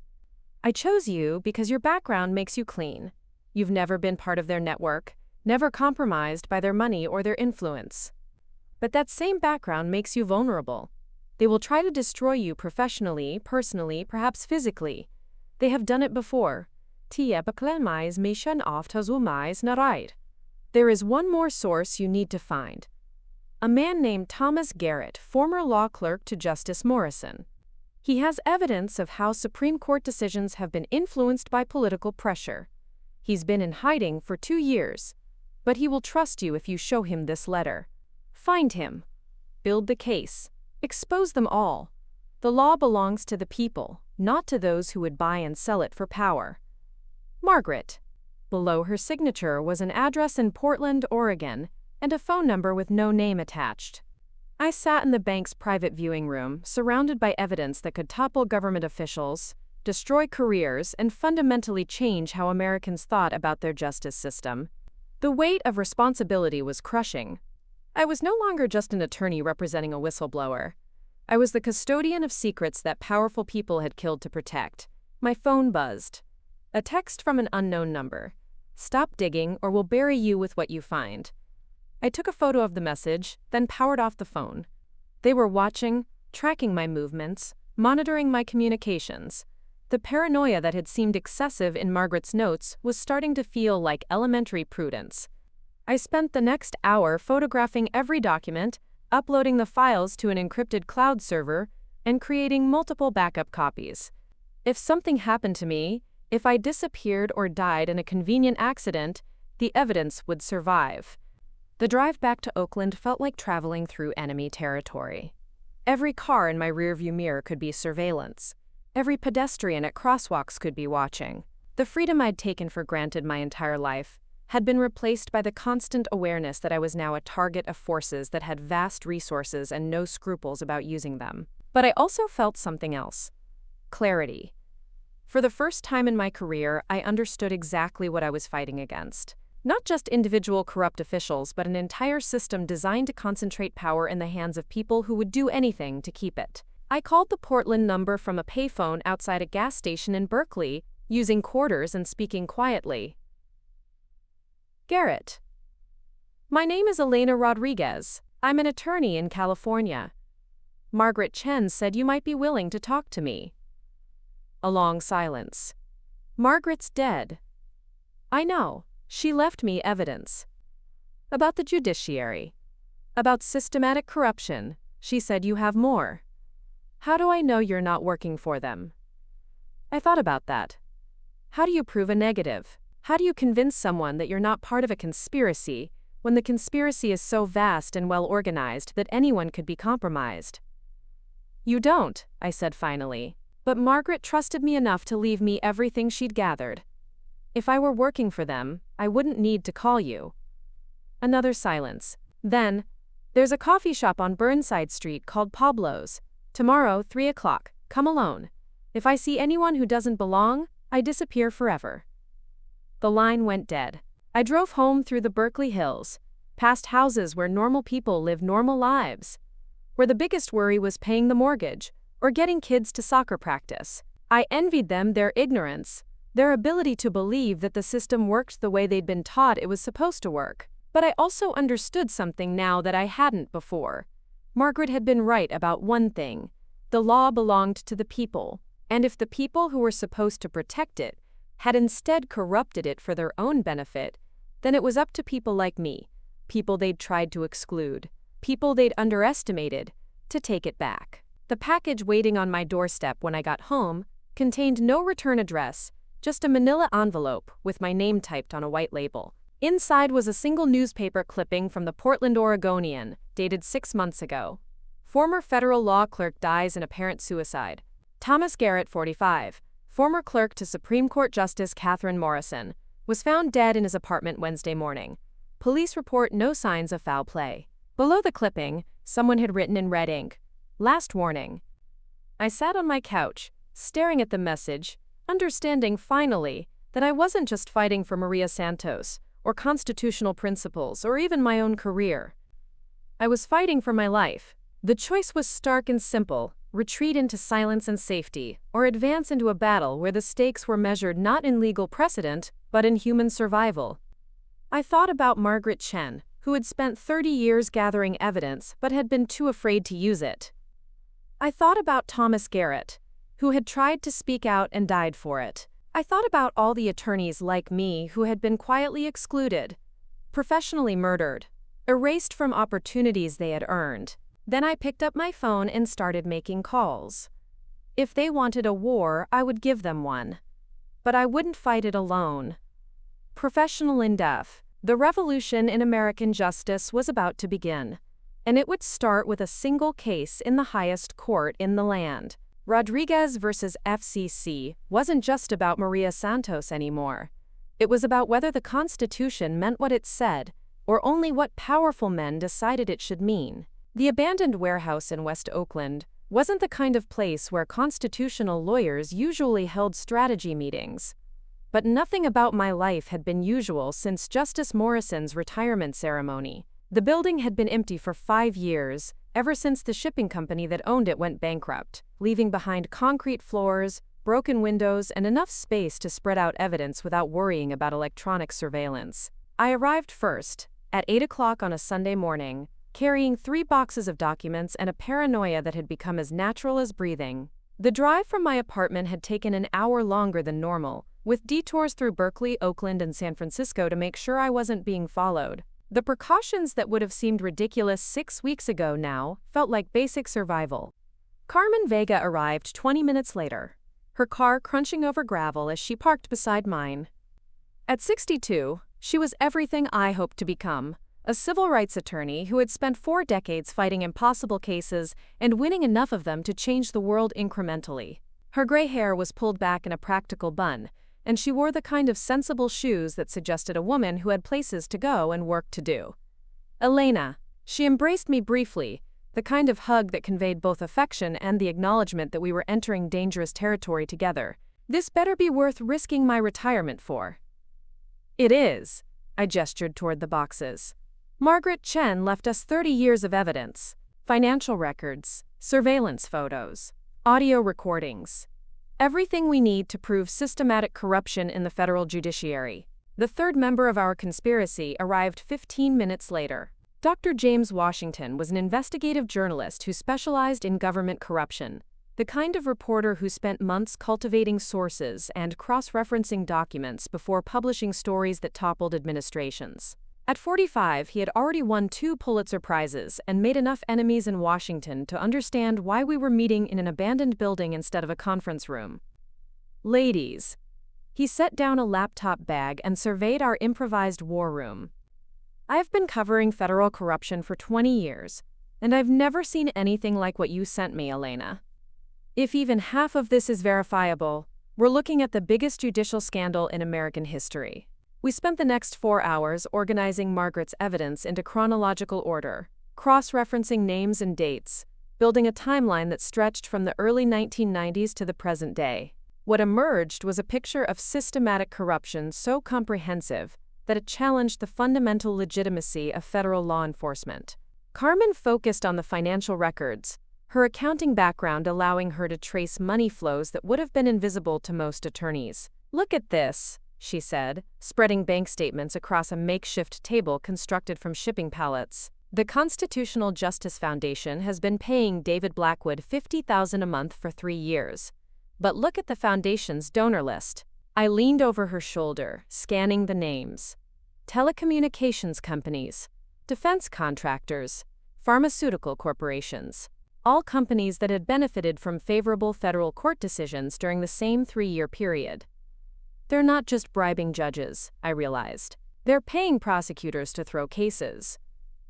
I chose you because your background makes you clean. You've never been part of their network, never compromised by their money or their influence. But that same background makes you vulnerable. They will try to destroy you professionally, personally, perhaps physically. They have done it before. There is one more source you need to find. A man named Thomas Garrett, former law clerk to Justice Morrison. He has evidence of how Supreme Court decisions have been influenced by political pressure. He's been in hiding for 2 years, but he will trust you if you show him this letter. Find him. Build the case. Expose them all. The law belongs to the people, not to those who would buy and sell it for power. Margaret. Below her signature was an address in Portland, Oregon, and a phone number with no name attached. I sat in the bank's private viewing room, surrounded by evidence that could topple government officials, destroy careers, and fundamentally change how Americans thought about their justice system. The weight of responsibility was crushing. I was no longer just an attorney representing a whistleblower. I was the custodian of secrets that powerful people had killed to protect. My phone buzzed. A text from an unknown number. "Stop digging or we'll bury you with what you find." I took a photo of the message, then powered off the phone. They were watching, tracking my movements, monitoring my communications. The paranoia that had seemed excessive in Margaret's notes was starting to feel like elementary prudence. I spent the next hour photographing every document, uploading the files to an encrypted cloud server, and creating multiple backup copies. If something happened to me, if I disappeared or died in a convenient accident, the evidence would survive. The drive back to Oakland felt like traveling through enemy territory. Every car in my rearview mirror could be surveillance. Every pedestrian at crosswalks could be watching. The freedom I'd taken for granted my entire life had been replaced by the constant awareness that I was now a target of forces that had vast resources and no scruples about using them. But I also felt something else. Clarity. For the first time in my career, I understood exactly what I was fighting against. Not just individual corrupt officials, but an entire system designed to concentrate power in the hands of people who would do anything to keep it. I called the Portland number from a payphone outside a gas station in Berkeley, using quarters and speaking quietly. "Garrett. My name is Elena Rodriguez. I'm an attorney in California. Margaret Chen said you might be willing to talk to me." A long silence. "Margaret's dead." "I know. She left me evidence. About the judiciary. About systematic corruption. She said you have more. How do I know you're not working for them?" I thought about that. How do you prove a negative? How do you convince someone that you're not part of a conspiracy when the conspiracy is so vast and well organized that anyone could be compromised? "You don't," I said finally. But Margaret trusted me enough to leave me everything she'd gathered. If I were working for them, I wouldn't need to call you. Another silence. Then, "There's a coffee shop on Burnside Street called Pablo's. Tomorrow, 3 o'clock, come alone. If I see anyone who doesn't belong, I disappear forever. The line went dead. I drove home through the Berkeley Hills, past houses where normal people live normal lives, where the biggest worry was paying the mortgage or getting kids to soccer practice. I envied them their ignorance, their ability to believe that the system worked the way they'd been taught it was supposed to work. But I also understood something now that I hadn't before. Margaret had been right about one thing. The law belonged to the people, and if the people who were supposed to protect it had instead corrupted it for their own benefit, then it was up to people like me, people they'd tried to exclude, people they'd underestimated, to take it back. The package waiting on my doorstep when I got home contained no return address, just a manila envelope with my name typed on a white label. Inside was a single newspaper clipping from the Portland Oregonian, dated 6 months ago. Former federal law clerk dies in apparent suicide. Thomas Garrett, 45, former clerk to Supreme Court Justice Catherine Morrison, was found dead in his apartment Wednesday morning. Police report no signs of foul play. Below the clipping, someone had written in red ink, "Last warning." I sat on my couch, staring at the message, understanding finally that I wasn't just fighting for Maria Santos, or constitutional principles, or even my own career. I was fighting for my life. The choice was stark and simple: retreat into silence and safety, or advance into a battle where the stakes were measured not in legal precedent, but in human survival. I thought about Margaret Chen, who had spent 30 years gathering evidence but had been too afraid to use it. I thought about Thomas Garrett, who had tried to speak out and died for it. I thought about all the attorneys like me who had been quietly excluded, professionally murdered, erased from opportunities they had earned. Then I picked up my phone and started making calls. If they wanted a war, I would give them one. But I wouldn't fight it alone. Professional in death, the revolution in American justice was about to begin, and it would start with a single case in the highest court in the land. Rodriguez versus FCC wasn't just about Maria Santos anymore. It was about whether the Constitution meant what it said, or only what powerful men decided it should mean. The abandoned warehouse in West Oakland wasn't the kind of place where constitutional lawyers usually held strategy meetings. But nothing about my life had been usual since Justice Morrison's retirement ceremony. The building had been empty for 5 years, ever since the shipping company that owned it went bankrupt, leaving behind concrete floors, broken windows, and enough space to spread out evidence without worrying about electronic surveillance. I arrived first, at 8 o'clock on a Sunday morning, carrying 3 boxes of documents and a paranoia that had become as natural as breathing. The drive from my apartment had taken an hour longer than normal, with detours through Berkeley, Oakland, and San Francisco to make sure I wasn't being followed. The precautions that would have seemed ridiculous 6 weeks ago now felt like basic survival. Carmen Vega arrived 20 minutes later, her car crunching over gravel as she parked beside mine. At 62, she was everything I hoped to become, a civil rights attorney who had spent 4 decades fighting impossible cases and winning enough of them to change the world incrementally. Her gray hair was pulled back in a practical bun, and she wore the kind of sensible shoes that suggested a woman who had places to go and work to do. Elena. She embraced me briefly, the kind of hug that conveyed both affection and the acknowledgement that we were entering dangerous territory together. This better be worth risking my retirement for. It is. I gestured toward the boxes. Margaret Chen left us 30 years of evidence, financial records, surveillance photos, audio recordings. Everything we need to prove systematic corruption in the federal judiciary. The third member of our conspiracy arrived 15 minutes later. Dr. James Washington was an investigative journalist who specialized in government corruption, the kind of reporter who spent months cultivating sources and cross-referencing documents before publishing stories that toppled administrations. At 45, he had already won 2 Pulitzer Prizes and made enough enemies in Washington to understand why we were meeting in an abandoned building instead of a conference room. Ladies. He set down a laptop bag and surveyed our improvised war room. I've been covering federal corruption for 20 years, and I've never seen anything like what you sent me, Elena. If even half of this is verifiable, we're looking at the biggest judicial scandal in American history. We spent the next 4 hours organizing Margaret's evidence into chronological order, cross-referencing names and dates, building a timeline that stretched from the early 1990s to the present day. What emerged was a picture of systematic corruption so comprehensive that it challenged the fundamental legitimacy of federal law enforcement. Carmen focused on the financial records, her accounting background allowing her to trace money flows that would have been invisible to most attorneys. "Look at this," she said, spreading bank statements across a makeshift table constructed from shipping pallets. "The Constitutional Justice Foundation has been paying David Blackwood $50,000 a month for 3 years. But look at the foundation's donor list." I leaned over her shoulder, scanning the names. Telecommunications companies, defense contractors, pharmaceutical corporations. All companies that had benefited from favorable federal court decisions during the same 3-year period. They're not just bribing judges, I realized. They're paying prosecutors to throw cases.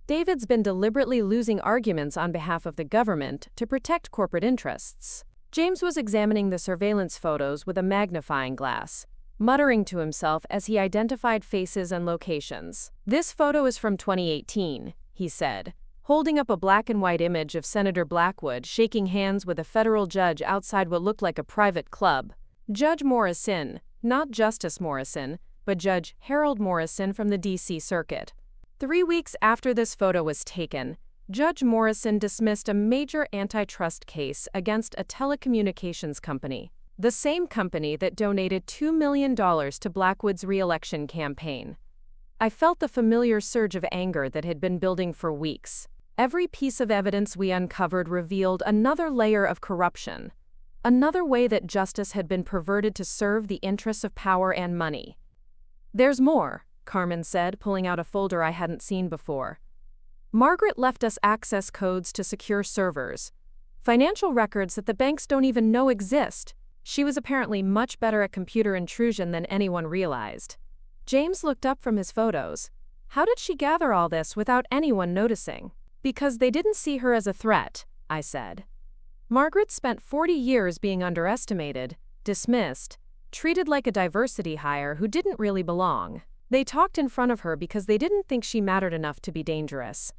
David's been deliberately losing arguments on behalf of the government to protect corporate interests. James was examining the surveillance photos with a magnifying glass, muttering to himself as he identified faces and locations. "This photo is from 2018, he said, holding up a black-and-white image of Senator Blackwood shaking hands with a federal judge outside what looked like a private club. Judge Morrison, not Justice Morrison, but Judge Harold Morrison from the D.C. Circuit. 3 weeks after this photo was taken, Judge Morrison dismissed a major antitrust case against a telecommunications company, the same company that donated $2 million to Blackwood's re-election campaign. I felt the familiar surge of anger that had been building for weeks. Every piece of evidence we uncovered revealed another layer of corruption, another way that justice had been perverted to serve the interests of power and money. "There's more," Carmen said, pulling out a folder I hadn't seen before. "Margaret left us access codes to secure servers, financial records that the banks don't even know exist. She was apparently much better at computer intrusion than anyone realized." James looked up from his photos. "How did she gather all this without anyone noticing?" "Because they didn't see her as a threat," I said. "Margaret spent 40 years being underestimated, dismissed, treated like a diversity hire who didn't really belong. They talked in front of her because they didn't think she mattered enough to be dangerous."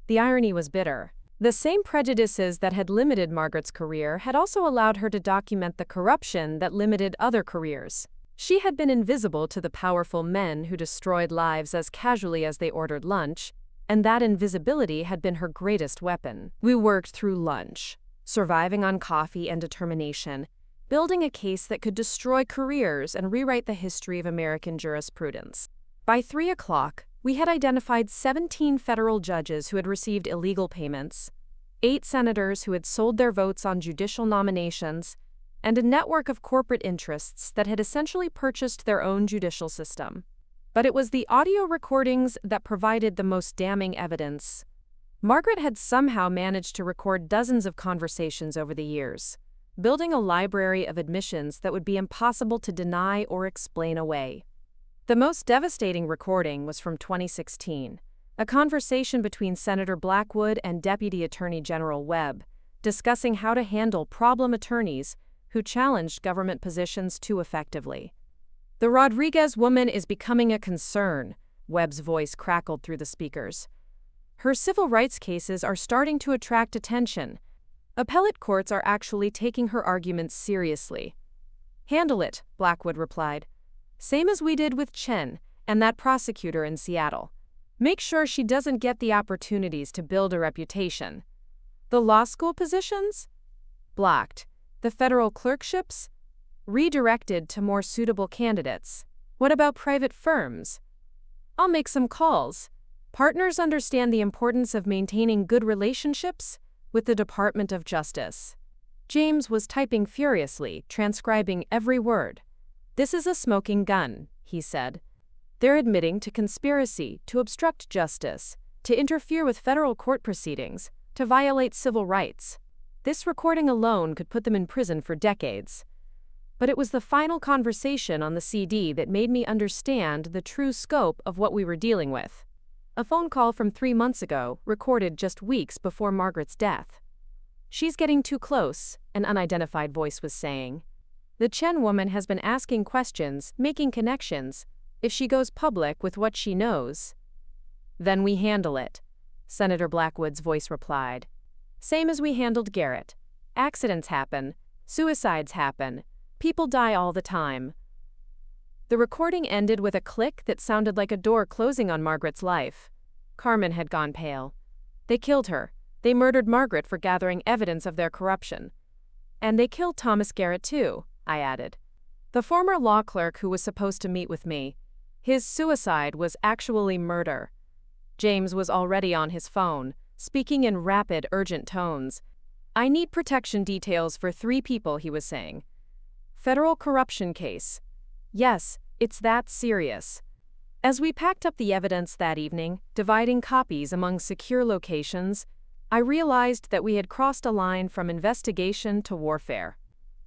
The irony was bitter. The same prejudices that had limited Margaret's career had also allowed her to document the corruption that limited other careers. She had been invisible to the powerful men who destroyed lives as casually as they ordered lunch, and that invisibility had been her greatest weapon. We worked through lunch, surviving on coffee and determination, building a case that could destroy careers and rewrite the history of American jurisprudence. By 3 o'clock, we had identified 17 federal judges who had received illegal payments, 8 senators who had sold their votes on judicial nominations, and a network of corporate interests that had essentially purchased their own judicial system. But it was the audio recordings that provided the most damning evidence. Margaret had somehow managed to record dozens of conversations over the years, building a library of admissions that would be impossible to deny or explain away. The most devastating recording was from 2016, a conversation between Senator Blackwood and Deputy Attorney General Webb, discussing how to handle problem attorneys who challenged government positions too effectively. "The Rodriguez woman is becoming a concern," Webb's voice crackled through the speakers. "Her civil rights cases are starting to attract attention. Appellate courts are actually taking her arguments seriously." "Handle it," Blackwood replied. "Same as we did with Chen and that prosecutor in Seattle. Make sure she doesn't get the opportunities to build a reputation." "The law school positions?" "Blocked. The federal clerkships?" "Redirected to more suitable candidates." "What about private firms?" "I'll make some calls. Partners understand the importance of maintaining good relationships with the Department of Justice." James was typing furiously, transcribing every word. "This is a smoking gun," he said. "They're admitting to conspiracy to obstruct justice, to interfere with federal court proceedings, to violate civil rights. This recording alone could put them in prison for decades." But it was the final conversation on the CD that made me understand the true scope of what we were dealing with. A phone call from 3 months ago, recorded just weeks before Margaret's death. "She's getting too close," an unidentified voice was saying. "The Chen woman has been asking questions, making connections. If she goes public with what she knows..." "Then we handle it," Senator Blackwood's voice replied. Same as we handled Garrett. Accidents happen. Suicides happen. People die all the time. The recording ended with a click that sounded like a door closing on Margaret's life. Carmen had gone pale. They killed her. They murdered Margaret for gathering evidence of their corruption. And they killed Thomas Garrett too, I added. The former law clerk who was supposed to meet with me. His suicide was actually murder. James was already on his phone, speaking in rapid, urgent tones. I need protection details for 3 people, he was saying. Federal corruption case. Yes, it's that serious. As we packed up the evidence that evening, dividing copies among secure locations, I realized that we had crossed a line from investigation to warfare.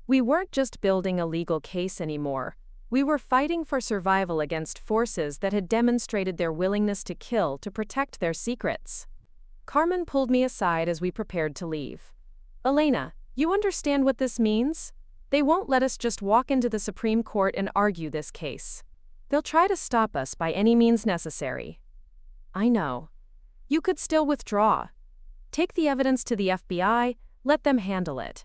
We weren't just building a legal case anymore. We were fighting for survival against forces that had demonstrated their willingness to kill to protect their secrets. Carmen pulled me aside as we prepared to leave. Elena, you understand what this means? They won't let us just walk into the Supreme Court and argue this case. They'll try to stop us by any means necessary. I know. You could still withdraw. Take the evidence to the FBI, let them handle it.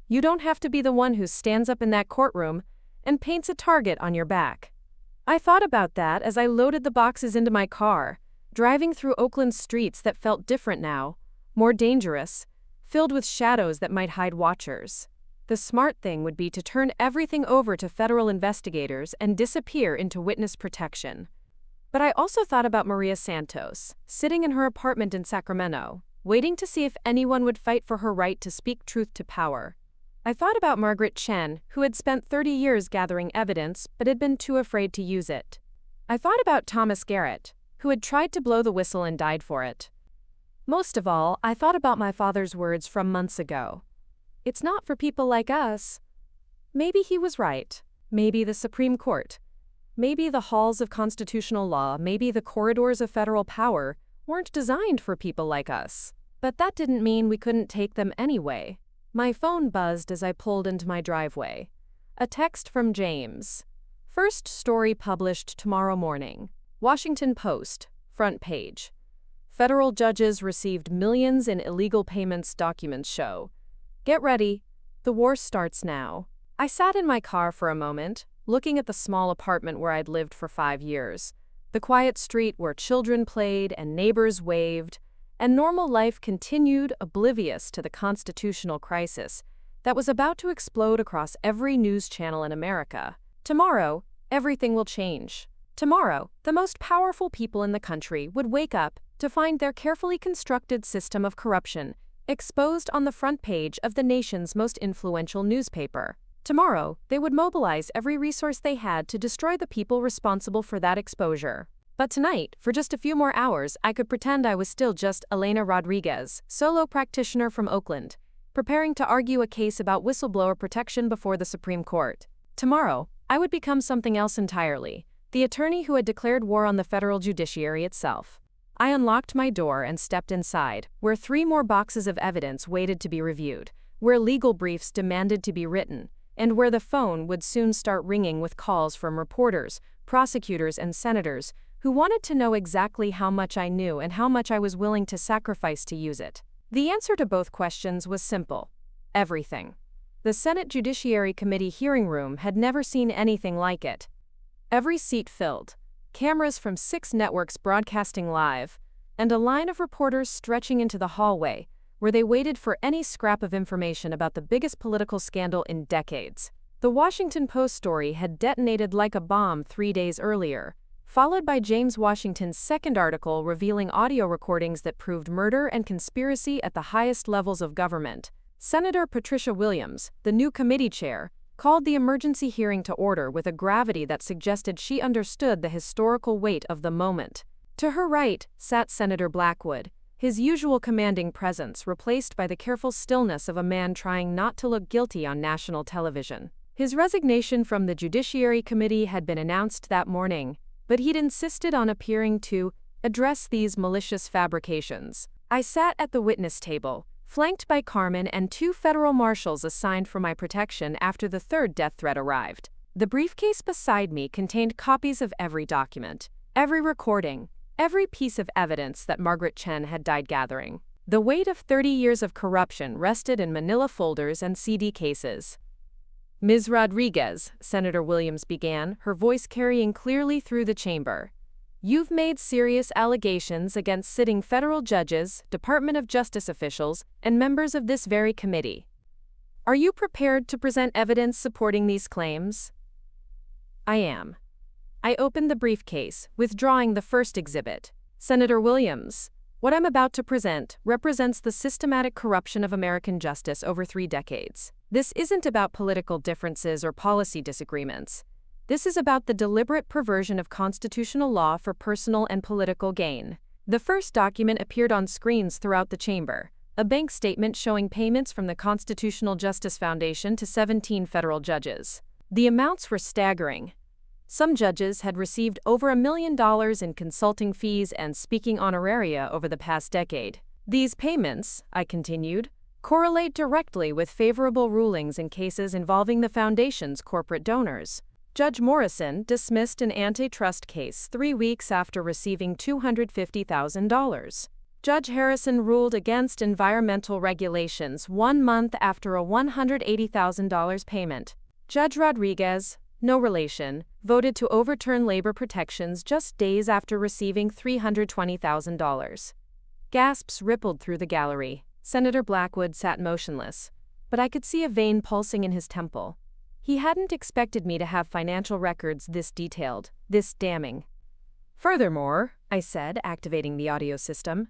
You don't have to be the one who stands up in that courtroom and paints a target on your back. I thought about that as I loaded the boxes into my car, driving through Oakland's streets that felt different now, more dangerous, filled with shadows that might hide watchers. The smart thing would be to turn everything over to federal investigators and disappear into witness protection. But I also thought about Maria Santos, sitting in her apartment in Sacramento, waiting to see if anyone would fight for her right to speak truth to power. I thought about Margaret Chen, who had spent 30 years gathering evidence but had been too afraid to use it. I thought about Thomas Garrett, who had tried to blow the whistle and died for it. Most of all, I thought about my father's words from months ago. It's not for people like us. Maybe he was right. Maybe the Supreme Court. Maybe the halls of constitutional law, maybe the corridors of federal power weren't designed for people like us. But that didn't mean we couldn't take them anyway. My phone buzzed as I pulled into my driveway. A text from James. First story published tomorrow morning. Washington Post, front page. Federal judges received millions in illegal payments, documents show. Get ready. The war starts now. I sat in my car for a moment, looking at the small apartment where I'd lived for 5 years, the quiet street where children played and neighbors waved, and normal life continued, oblivious to the constitutional crisis that was about to explode across every news channel in America. Tomorrow, everything will change. Tomorrow, the most powerful people in the country would wake up to find their carefully constructed system of corruption exposed on the front page of the nation's most influential newspaper. Tomorrow, they would mobilize every resource they had to destroy the people responsible for that exposure. But tonight, for just a few more hours, I could pretend I was still just Elena Rodriguez, solo practitioner from Oakland, preparing to argue a case about whistleblower protection before the Supreme Court. Tomorrow, I would become something else entirely, the attorney who had declared war on the federal judiciary itself. I unlocked my door and stepped inside, where 3 more boxes of evidence waited to be reviewed, where legal briefs demanded to be written, and where the phone would soon start ringing with calls from reporters, prosecutors, and senators who wanted to know exactly how much I knew and how much I was willing to sacrifice to use it. The answer to both questions was simple: everything. The Senate Judiciary Committee hearing room had never seen anything like it. Every seat filled. Cameras from 6 networks broadcasting live, and a line of reporters stretching into the hallway, where they waited for any scrap of information about the biggest political scandal in decades. The Washington Post story had detonated like a bomb 3 days earlier, followed by James Washington's second article revealing audio recordings that proved murder and conspiracy at the highest levels of government. Senator Patricia Williams, the new committee chair, called the emergency hearing to order with a gravity that suggested she understood the historical weight of the moment. To her right sat Senator Blackwood, his usual commanding presence replaced by the careful stillness of a man trying not to look guilty on national television. His resignation from the Judiciary Committee had been announced that morning, but he'd insisted on appearing to address these malicious fabrications. I sat at the witness table, flanked by Carmen and 2 federal marshals assigned for my protection after the 3rd death threat arrived. The briefcase beside me contained copies of every document, every recording, every piece of evidence that Margaret Chen had died gathering. The weight of 30 years of corruption rested in manila folders and CD cases. Ms. Rodriguez, Senator Williams began, her voice carrying clearly through the chamber. You've made serious allegations against sitting federal judges, Department of Justice officials, and members of this very committee. Are you prepared to present evidence supporting these claims? I am. I opened the briefcase, withdrawing the first exhibit. Senator Williams, what I'm about to present represents the systematic corruption of American justice over 3 decades. This isn't about political differences or policy disagreements. This is about the deliberate perversion of constitutional law for personal and political gain. The first document appeared on screens throughout the chamber, a bank statement showing payments from the Constitutional Justice Foundation to 17 federal judges. The amounts were staggering. Some judges had received over $1 million in consulting fees and speaking honoraria over the past decade. These payments, I continued, correlate directly with favorable rulings in cases involving the foundation's corporate donors. Judge Morrison dismissed an antitrust case 3 weeks after receiving $250,000. Judge Harrison ruled against environmental regulations 1 month after a $180,000 payment. Judge Rodriguez, no relation, voted to overturn labor protections just days after receiving $320,000. Gasps rippled through the gallery. Senator Blackwood sat motionless, but I could see a vein pulsing in his temple. He hadn't expected me to have financial records this detailed, this damning. Furthermore, I said, activating the audio system,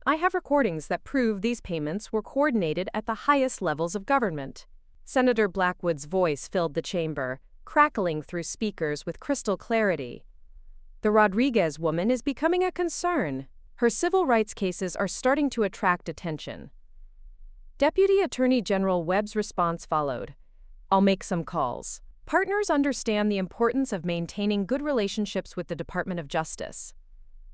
I have recordings that prove these payments were coordinated at the highest levels of government. Senator Blackwood's voice filled the chamber, crackling through speakers with crystal clarity. The Rodriguez woman is becoming a concern. Her civil rights cases are starting to attract attention. Deputy Attorney General Webb's response followed. I'll make some calls. Partners understand the importance of maintaining good relationships with the Department of Justice.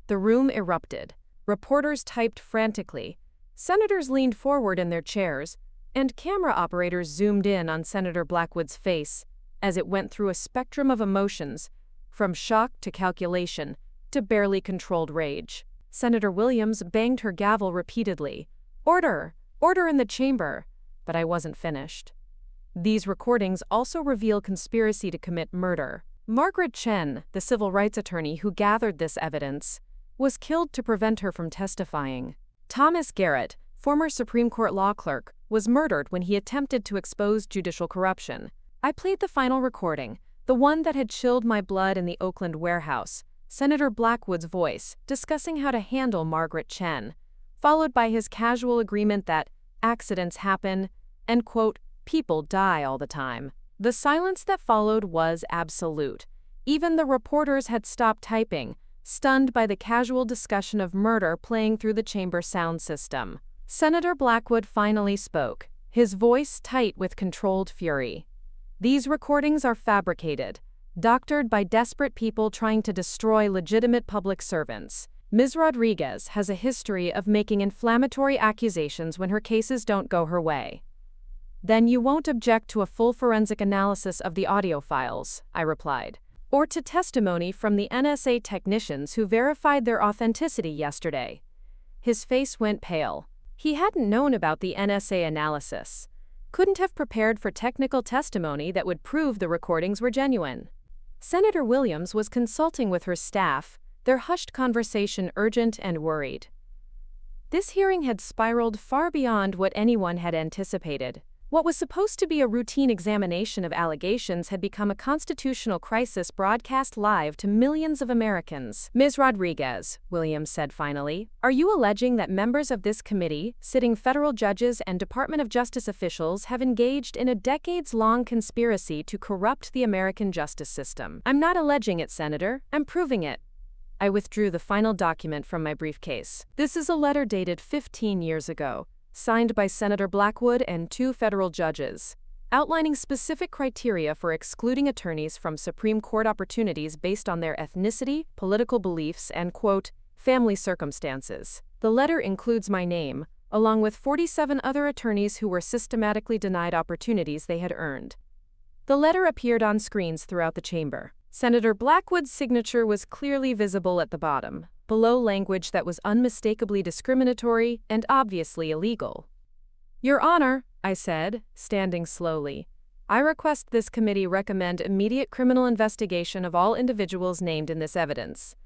The room erupted. Reporters typed frantically. Senators leaned forward in their chairs, and camera operators zoomed in on Senator Blackwood's face as it went through a spectrum of emotions, from shock to calculation to barely controlled rage. Senator Williams banged her gavel repeatedly. Order! Order in the chamber! But I wasn't finished. These recordings also reveal conspiracy to commit murder. Margaret Chen, the civil rights attorney who gathered this evidence, was killed to prevent her from testifying. Thomas Garrett, former Supreme Court law clerk, was murdered when he attempted to expose judicial corruption. I played the final recording, the one that had chilled my blood in the Oakland warehouse, Senator Blackwood's voice discussing how to handle Margaret Chen, followed by his casual agreement that accidents happen and, quote, people die all the time. The silence that followed was absolute. Even the reporters had stopped typing, stunned by the casual discussion of murder playing through the chamber sound system. Senator Blackwood finally spoke, his voice tight with controlled fury. These recordings are fabricated, doctored by desperate people trying to destroy legitimate public servants. Ms. Rodriguez has a history of making inflammatory accusations when her cases don't go her way. Then you won't object to a full forensic analysis of the audio files, I replied, or to testimony from the NSA technicians who verified their authenticity yesterday. His face went pale. He hadn't known about the NSA analysis. Couldn't have prepared for technical testimony that would prove the recordings were genuine. Senator Williams was consulting with her staff, their hushed conversation urgent and worried. This hearing had spiraled far beyond what anyone had anticipated. What was supposed to be a routine examination of allegations had become a constitutional crisis broadcast live to millions of Americans. Ms. Rodriguez, Williams said finally, are you alleging that members of this committee, sitting federal judges and Department of Justice officials, have engaged in a decades-long conspiracy to corrupt the American justice system? I'm not alleging it, Senator. I'm proving it. I withdrew the final document from my briefcase. This is a letter dated 15 years ago, signed by Senator Blackwood and 2 federal judges, outlining specific criteria for excluding attorneys from Supreme Court opportunities based on their ethnicity, political beliefs, and, quote, family circumstances. The letter includes my name, along with 47 other attorneys who were systematically denied opportunities they had earned. The letter appeared on screens throughout the chamber. Senator Blackwood's signature was clearly visible at the bottom, below language that was unmistakably discriminatory and obviously illegal. "Your Honor," I said, standing slowly, "I request this committee recommend immediate criminal investigation of all individuals named in this evidence.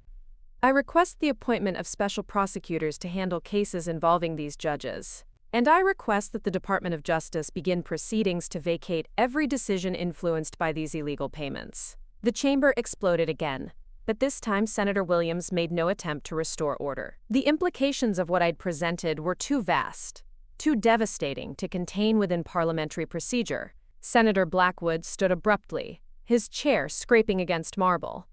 I request the appointment of special prosecutors to handle cases involving these judges. And I request that the Department of Justice begin proceedings to vacate every decision influenced by these illegal payments." The chamber exploded again, but this time Senator Williams made no attempt to restore order. The implications of what I'd presented were too vast, too devastating to contain within parliamentary procedure. Senator Blackwood stood abruptly, his chair scraping against marble.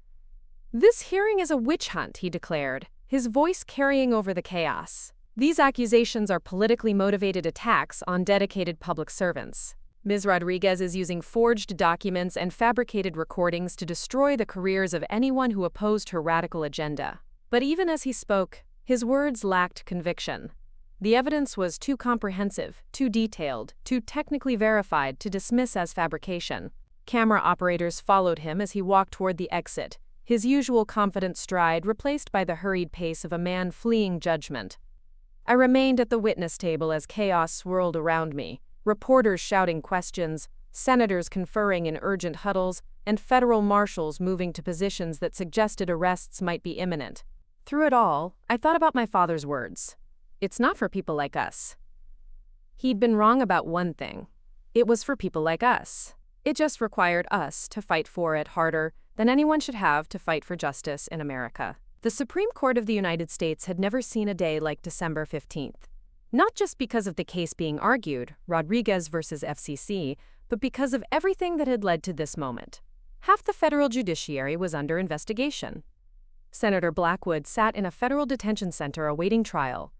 "This hearing is a witch hunt," he declared, his voice carrying over the chaos. "These accusations are politically motivated attacks on dedicated public servants. Ms. Rodriguez is using forged documents and fabricated recordings to destroy the careers of anyone who opposed her radical agenda." But even as he spoke, his words lacked conviction. The evidence was too comprehensive, too detailed, too technically verified to dismiss as fabrication. Camera operators followed him as he walked toward the exit, his usual confident stride replaced by the hurried pace of a man fleeing judgment. I remained at the witness table as chaos swirled around me, reporters shouting questions, senators conferring in urgent huddles, and federal marshals moving to positions that suggested arrests might be imminent. Through it all, I thought about my father's words. "It's not for people like us." He'd been wrong about one thing. It was for people like us. It just required us to fight for it harder than anyone should have to fight for justice in America. The Supreme Court of the United States had never seen a day like December 15th. Not just because of the case being argued, Rodriguez versus FCC, but because of everything that had led to this moment. Half the federal judiciary was under investigation. Senator Blackwood sat in a federal detention center awaiting trial.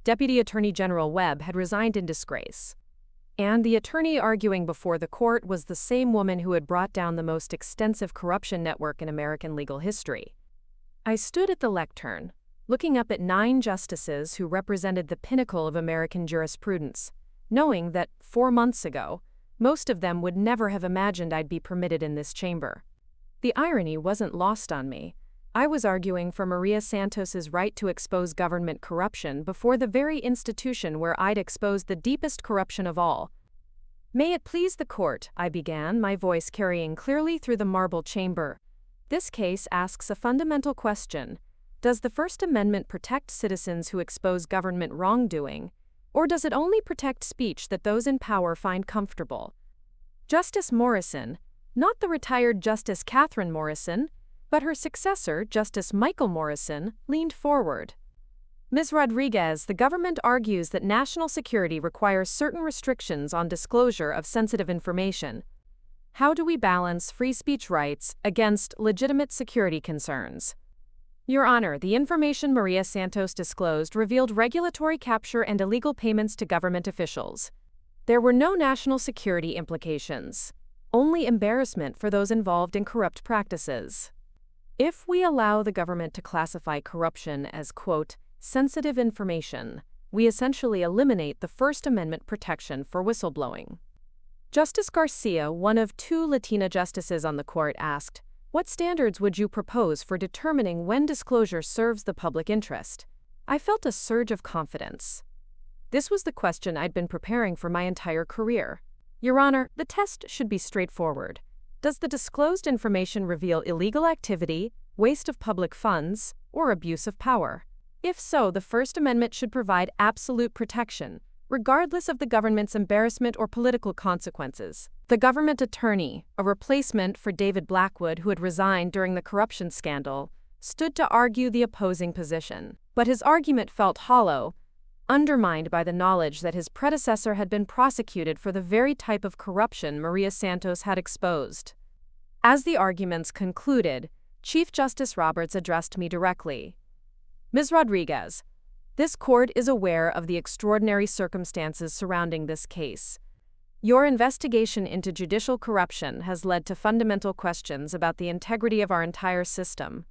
Deputy Attorney General Webb had resigned in disgrace. And the attorney arguing before the court was the same woman who had brought down the most extensive corruption network in American legal history. I stood at the lectern, looking up at 9 justices who represented the pinnacle of American jurisprudence, knowing that 4 months ago, most of them would never have imagined I'd be permitted in this chamber. The irony wasn't lost on me. I was arguing for Maria Santos's right to expose government corruption before the very institution where I'd exposed the deepest corruption of all. "May it please the court," I began, my voice carrying clearly through the marble chamber. "This case asks a fundamental question. Does the First Amendment protect citizens who expose government wrongdoing, or does it only protect speech that those in power find comfortable?" Justice Morrison, not the retired Justice Catherine Morrison, but her successor, Justice Michael Morrison, leaned forward. "Ms. Rodriguez, the government argues that national security requires certain restrictions on disclosure of sensitive information. How do we balance free speech rights against legitimate security concerns?" "Your Honor, the information Maria Santos disclosed revealed regulatory capture and illegal payments to government officials. There were no national security implications, only embarrassment for those involved in corrupt practices. If we allow the government to classify corruption as, quote, sensitive information, we essentially eliminate the First Amendment protection for whistleblowing." Justice Garcia, one of 2 Latina justices on the court, asked, "What standards would you propose for determining when disclosure serves the public interest?" I felt a surge of confidence. This was the question I'd been preparing for my entire career. "Your Honor, the test should be straightforward. Does the disclosed information reveal illegal activity, waste of public funds, or abuse of power? If so, the First Amendment should provide absolute protection, regardless of the government's embarrassment or political consequences." The government attorney, a replacement for David Blackwood who had resigned during the corruption scandal, stood to argue the opposing position. But his argument felt hollow, undermined by the knowledge that his predecessor had been prosecuted for the very type of corruption Maria Santos had exposed. As the arguments concluded, Chief Justice Roberts addressed me directly. "Ms. Rodriguez, this court is aware of the extraordinary circumstances surrounding this case. Your investigation into judicial corruption has led to fundamental questions about the integrity of our entire system.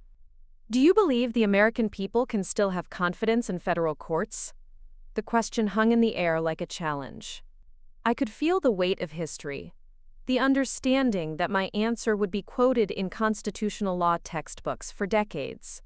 Do you believe the American people can still have confidence in federal courts?" The question hung in the air like a challenge. I could feel the weight of history, the understanding that my answer would be quoted in constitutional law textbooks for decades.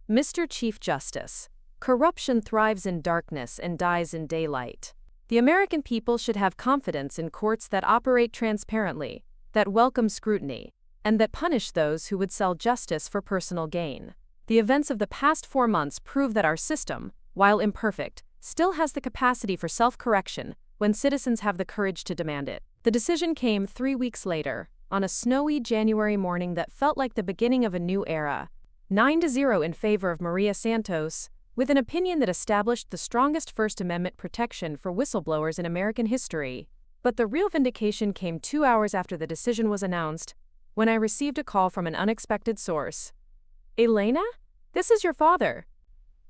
Mr. Chief Justice, corruption thrives in darkness and dies in daylight. The American people should have confidence in courts that operate transparently, that welcome scrutiny, and that punish those who would sell justice for personal gain. The events of the past 4 months prove that our system, while imperfect, still has the capacity for self-correction when citizens have the courage to demand it. The decision came 3 weeks later, on a snowy January morning that felt like the beginning of a new era. 9-0 in favor of Maria Santos, with an opinion that established the strongest First Amendment protection for whistleblowers in American history. But the real vindication came 2 hours after the decision was announced, when I received a call from an unexpected source. "Elena? This is your father."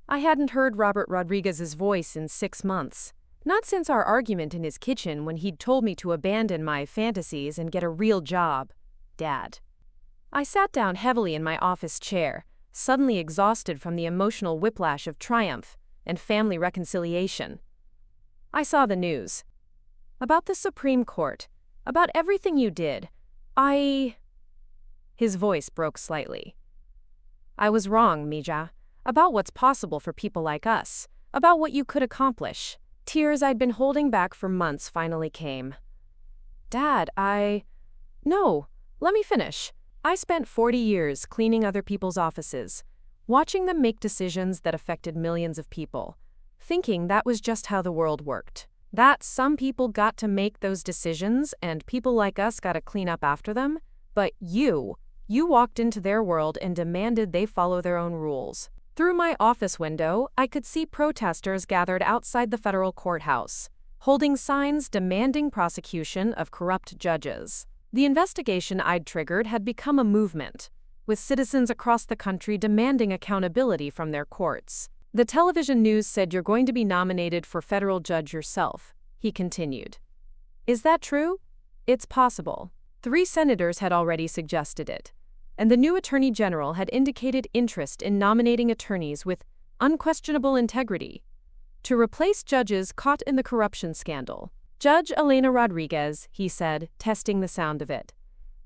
I hadn't heard Robert Rodriguez's voice in 6 months. Not since our argument in his kitchen when he'd told me to abandon my fantasies and get a real job. Dad. I sat down heavily in my office chair, suddenly exhausted from the emotional whiplash of triumph and family reconciliation. I saw the news. About the Supreme Court. About everything you did. His voice broke slightly. "I was wrong, Mija. About what's possible for people like us. About what you could accomplish." Tears I'd been holding back for months finally came. "Dad, No, let me finish. I spent 40 years cleaning other people's offices, watching them make decisions that affected millions of people, thinking that was just how the world worked. That some people got to make those decisions and people like us got to clean up after them, but you walked into their world and demanded they follow their own rules." Through my office window, I could see protesters gathered outside the federal courthouse, holding signs demanding prosecution of corrupt judges. The investigation I'd triggered had become a movement, with citizens across the country demanding accountability from their courts. "The television news said you're going to be nominated for federal judge yourself," he continued. "Is that true?" "It's possible." 3 senators had already suggested it, and the new Attorney General had indicated interest in nominating attorneys with unquestionable integrity to replace judges caught in the corruption scandal. "Judge Elena Rodriguez," he said, testing the sound of it.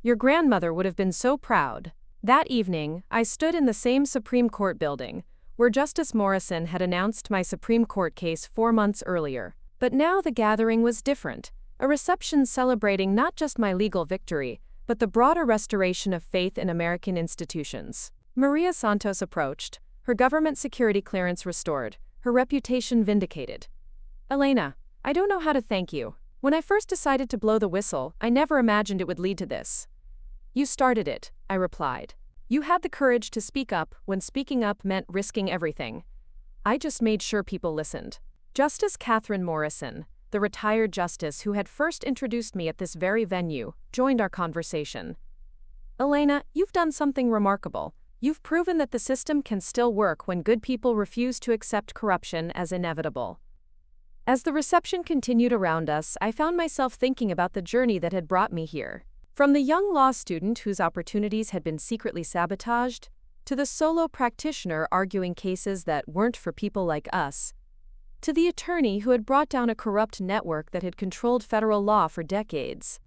"Your grandmother would have been so proud." That evening, I stood in the same Supreme Court building, where Justice Morrison had announced my Supreme Court case 4 months earlier. But now the gathering was different, a reception celebrating not just my legal victory, but the broader restoration of faith in American institutions. Maria Santos approached, her government security clearance restored, her reputation vindicated. "Elena, I don't know how to thank you. When I first decided to blow the whistle, I never imagined it would lead to this." "You started it," I replied. "You had the courage to speak up when speaking up meant risking everything. I just made sure people listened." Justice Catherine Morrison, the retired justice who had first introduced me at this very venue, joined our conversation. "Elena, you've done something remarkable. You've proven that the system can still work when good people refuse to accept corruption as inevitable." As the reception continued around us, I found myself thinking about the journey that had brought me here. From the young law student whose opportunities had been secretly sabotaged, to the solo practitioner arguing cases that weren't for people like us, to the attorney who had brought down a corrupt network that had controlled federal law for decades.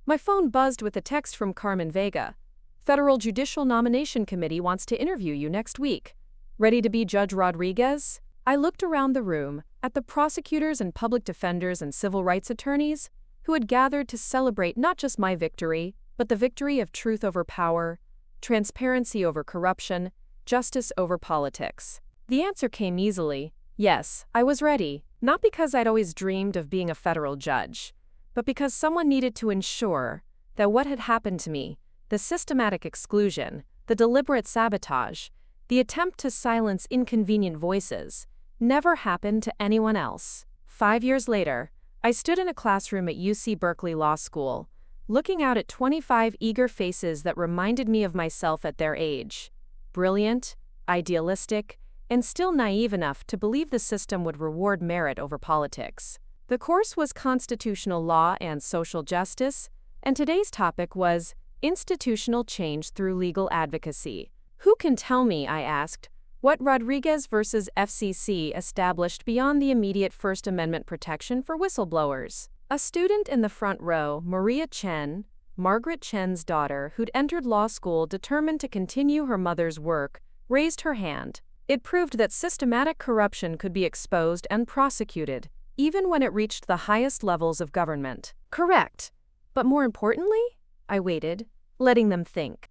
My phone buzzed with a text from Carmen Vega. "Federal Judicial Nomination Committee wants to interview you next week. Ready to be Judge Rodriguez?" I looked around the room, at the prosecutors and public defenders and civil rights attorneys, who had gathered to celebrate not just my victory, but the victory of truth over power, transparency over corruption, justice over politics. The answer came easily. Yes, I was ready, not because I'd always dreamed of being a federal judge, but because someone needed to ensure that what had happened to me, the systematic exclusion, the deliberate sabotage, the attempt to silence inconvenient voices, never happened to anyone else. 5 years later, I stood in a classroom at UC Berkeley Law School, looking out at 25 eager faces that reminded me of myself at their age. Brilliant, idealistic, and still naive enough to believe the system would reward merit over politics. The course was Constitutional Law and Social Justice, and today's topic was Institutional Change Through Legal Advocacy. "Who can tell me," I asked, "what Rodriguez versus FCC established beyond the immediate First Amendment protection for whistleblowers?" A student in the front row, Maria Chen, Margaret Chen's daughter, who'd entered law school determined to continue her mother's work, raised her hand. It proved that systematic corruption could be exposed and prosecuted, even when it reached the highest levels of government. Correct. But more importantly, I waited, letting them think.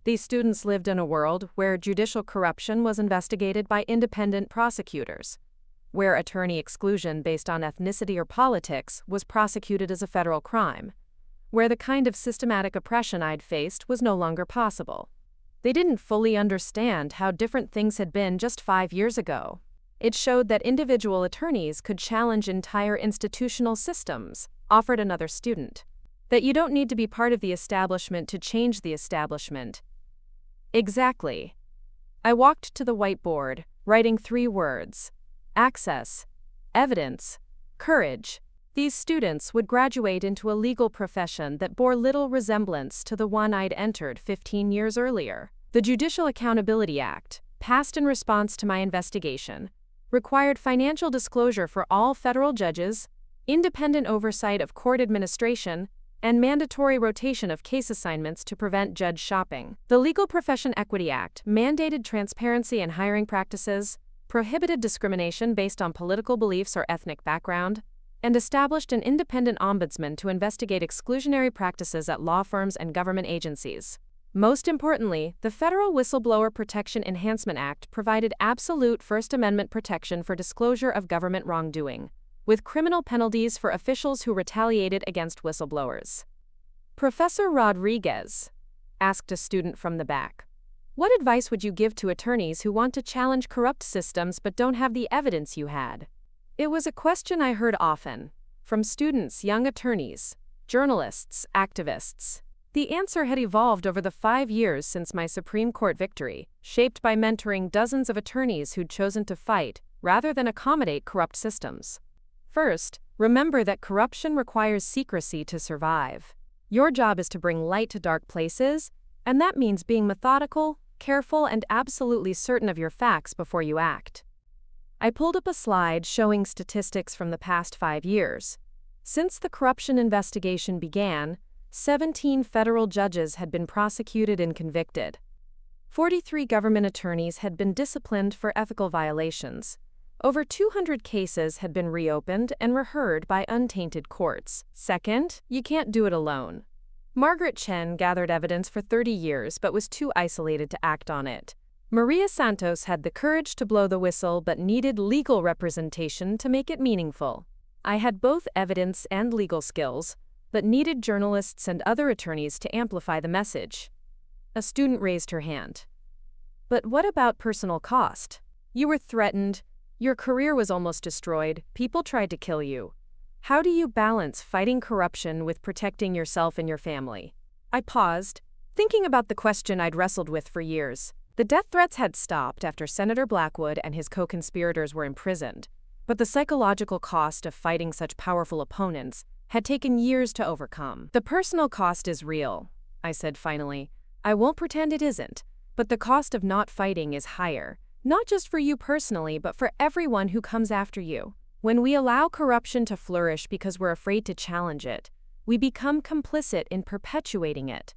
These students lived in a world where judicial corruption was investigated by independent prosecutors, where attorney exclusion based on ethnicity or politics was prosecuted as a federal crime, where the kind of systematic oppression I'd faced was no longer possible. They didn't fully understand how different things had been just 5 years ago. It showed that individual attorneys could challenge entire institutional systems, offered another student. That you don't need to be part of the establishment to change the establishment. Exactly. I walked to the whiteboard, writing 3 words: access, evidence, courage. These students would graduate into a legal profession that bore little resemblance to the one I'd entered 15 years earlier. The Judicial Accountability Act, passed in response to my investigation, required financial disclosure for all federal judges, independent oversight of court administration, and mandatory rotation of case assignments to prevent judge shopping. The Legal Profession Equity Act mandated transparency in hiring practices, prohibited discrimination based on political beliefs or ethnic background, and established an independent ombudsman to investigate exclusionary practices at law firms and government agencies. Most importantly, the Federal Whistleblower Protection Enhancement Act provided absolute First Amendment protection for disclosure of government wrongdoing, with criminal penalties for officials who retaliated against whistleblowers. Professor Rodriguez asked a student from the back, "What advice would you give to attorneys who want to challenge corrupt systems but don't have the evidence you had?" It was a question I heard often, from students, young attorneys, journalists, activists. The answer had evolved over the 5 years since my Supreme Court victory, shaped by mentoring dozens of attorneys who'd chosen to fight rather than accommodate corrupt systems. First, remember that corruption requires secrecy to survive. Your job is to bring light to dark places, and that means being methodical, careful, and absolutely certain of your facts before you act. I pulled up a slide showing statistics from the past 5 years. Since the corruption investigation began, 17 federal judges had been prosecuted and convicted. 43 government attorneys had been disciplined for ethical violations. Over 200 cases had been reopened and reheard by untainted courts. Second, you can't do it alone. Margaret Chen gathered evidence for 30 years but was too isolated to act on it. Maria Santos had the courage to blow the whistle but needed legal representation to make it meaningful. I had both evidence and legal skills, but needed journalists and other attorneys to amplify the message. A student raised her hand. "But what about personal cost? You were threatened, your career was almost destroyed, people tried to kill you. How do you balance fighting corruption with protecting yourself and your family?" I paused, thinking about the question I'd wrestled with for years. The death threats had stopped after Senator Blackwood and his co-conspirators were imprisoned, but the psychological cost of fighting such powerful opponents had taken years to overcome. "The personal cost is real," I said finally. "I won't pretend it isn't, but the cost of not fighting is higher, not just for you personally, but for everyone who comes after you. When we allow corruption to flourish because we're afraid to challenge it, we become complicit in perpetuating it."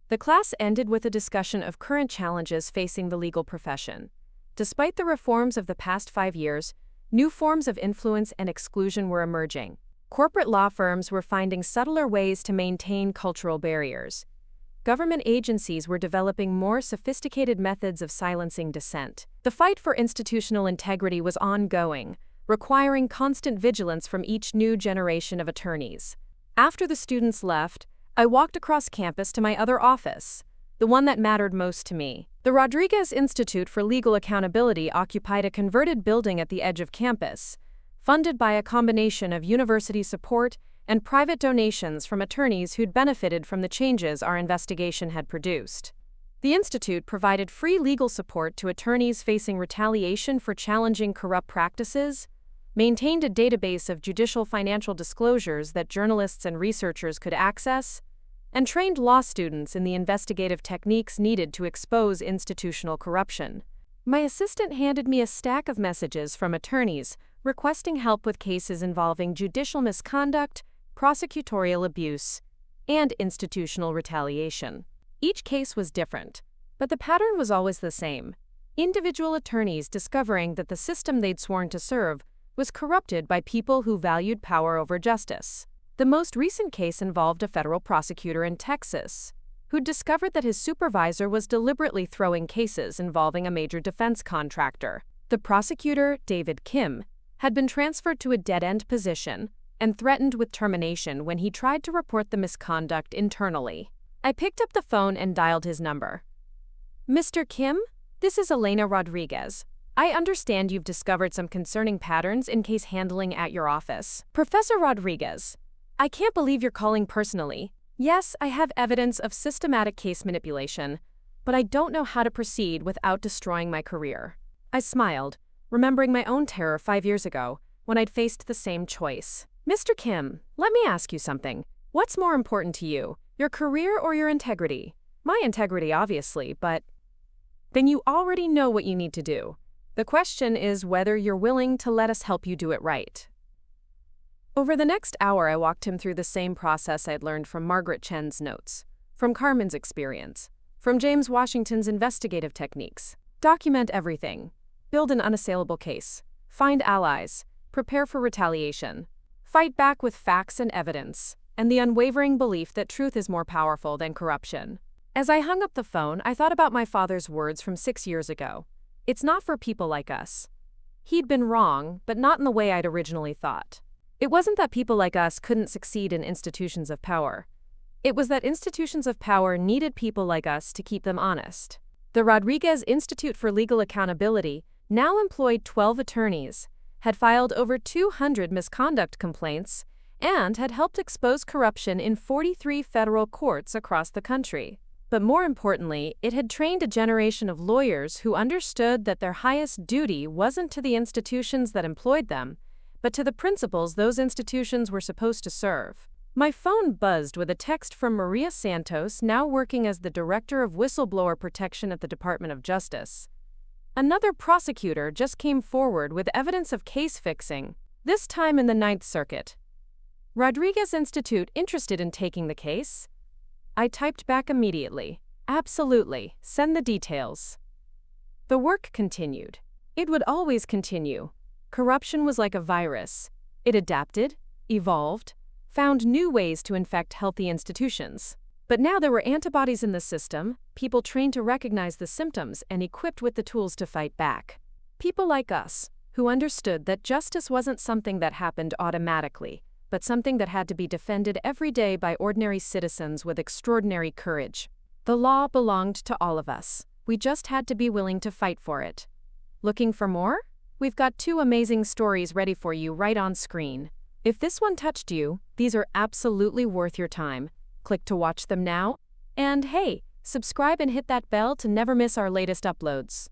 The class ended with a discussion of current challenges facing the legal profession. Despite the reforms of the past 5 years, new forms of influence and exclusion were emerging. Corporate law firms were finding subtler ways to maintain cultural barriers. Government agencies were developing more sophisticated methods of silencing dissent. The fight for institutional integrity was ongoing, requiring constant vigilance from each new generation of attorneys. After the students left, I walked across campus to my other office, the one that mattered most to me. The Rodriguez Institute for Legal Accountability occupied a converted building at the edge of campus, funded by a combination of university support and private donations from attorneys who'd benefited from the changes our investigation had produced. The institute provided free legal support to attorneys facing retaliation for challenging corrupt practices, maintained a database of judicial financial disclosures that journalists and researchers could access, and trained law students in the investigative techniques needed to expose institutional corruption. My assistant handed me a stack of messages from attorneys requesting help with cases involving judicial misconduct, prosecutorial abuse, and institutional retaliation. Each case was different, but the pattern was always the same. individual attorneys discovering that the system they'd sworn to serve was corrupted by people who valued power over justice. The most recent case involved a federal prosecutor in Texas who discovered that his supervisor was deliberately throwing cases involving a major defense contractor. The prosecutor, David Kim, had been transferred to a dead-end position and threatened with termination when he tried to report the misconduct internally. I picked up the phone and dialed his number. "Mr. Kim, this is Elena Rodriguez. I understand you've discovered some concerning patterns in case handling at your office." "Professor Rodriguez, I can't believe you're calling personally. Yes, I have evidence of systematic case manipulation, but I don't know how to proceed without destroying my career." I smiled, remembering my own terror 5 years ago when I'd faced the same choice. "Mr. Kim, let me ask you something. What's more important to you, your career or your integrity?" "My integrity, obviously, but..." "Then you already know what you need to do. The question is whether you're willing to let us help you do it right." Over the next hour, I walked him through the same process I'd learned from Margaret Chen's notes, from Carmen's experience, from James Washington's investigative techniques. Document everything. Build an unassailable case. Find allies. Prepare for retaliation. Fight back with facts and evidence, and the unwavering belief that truth is more powerful than corruption. As I hung up the phone, I thought about my father's words from 6 years ago. It's not for people like us. He'd been wrong, but not in the way I'd originally thought. It wasn't that people like us couldn't succeed in institutions of power. It was that institutions of power needed people like us to keep them honest. The Rodriguez Institute for Legal Accountability now employed 12 attorneys, had filed over 200 misconduct complaints, and had helped expose corruption in 43 federal courts across the country. But more importantly, it had trained a generation of lawyers who understood that their highest duty wasn't to the institutions that employed them, but to the principles those institutions were supposed to serve. My phone buzzed with a text from Maria Santos, now working as the Director of Whistleblower Protection at the Department of Justice. Another prosecutor just came forward with evidence of case fixing, this time in the Ninth Circuit. "Rodriguez Institute interested in taking the case?" I typed back immediately. "Absolutely, send the details." The work continued. It would always continue. Corruption was like a virus. It adapted, evolved, found new ways to infect healthy institutions. But now there were antibodies in the system, people trained to recognize the symptoms and equipped with the tools to fight back. People like us, who understood that justice wasn't something that happened automatically, but something that had to be defended every day by ordinary citizens with extraordinary courage. The law belonged to all of us. We just had to be willing to fight for it. Looking for more? We've got 2 amazing stories ready for you right on screen. If this one touched you, these are absolutely worth your time. Click to watch them now. And hey, subscribe and hit that bell to never miss our latest uploads.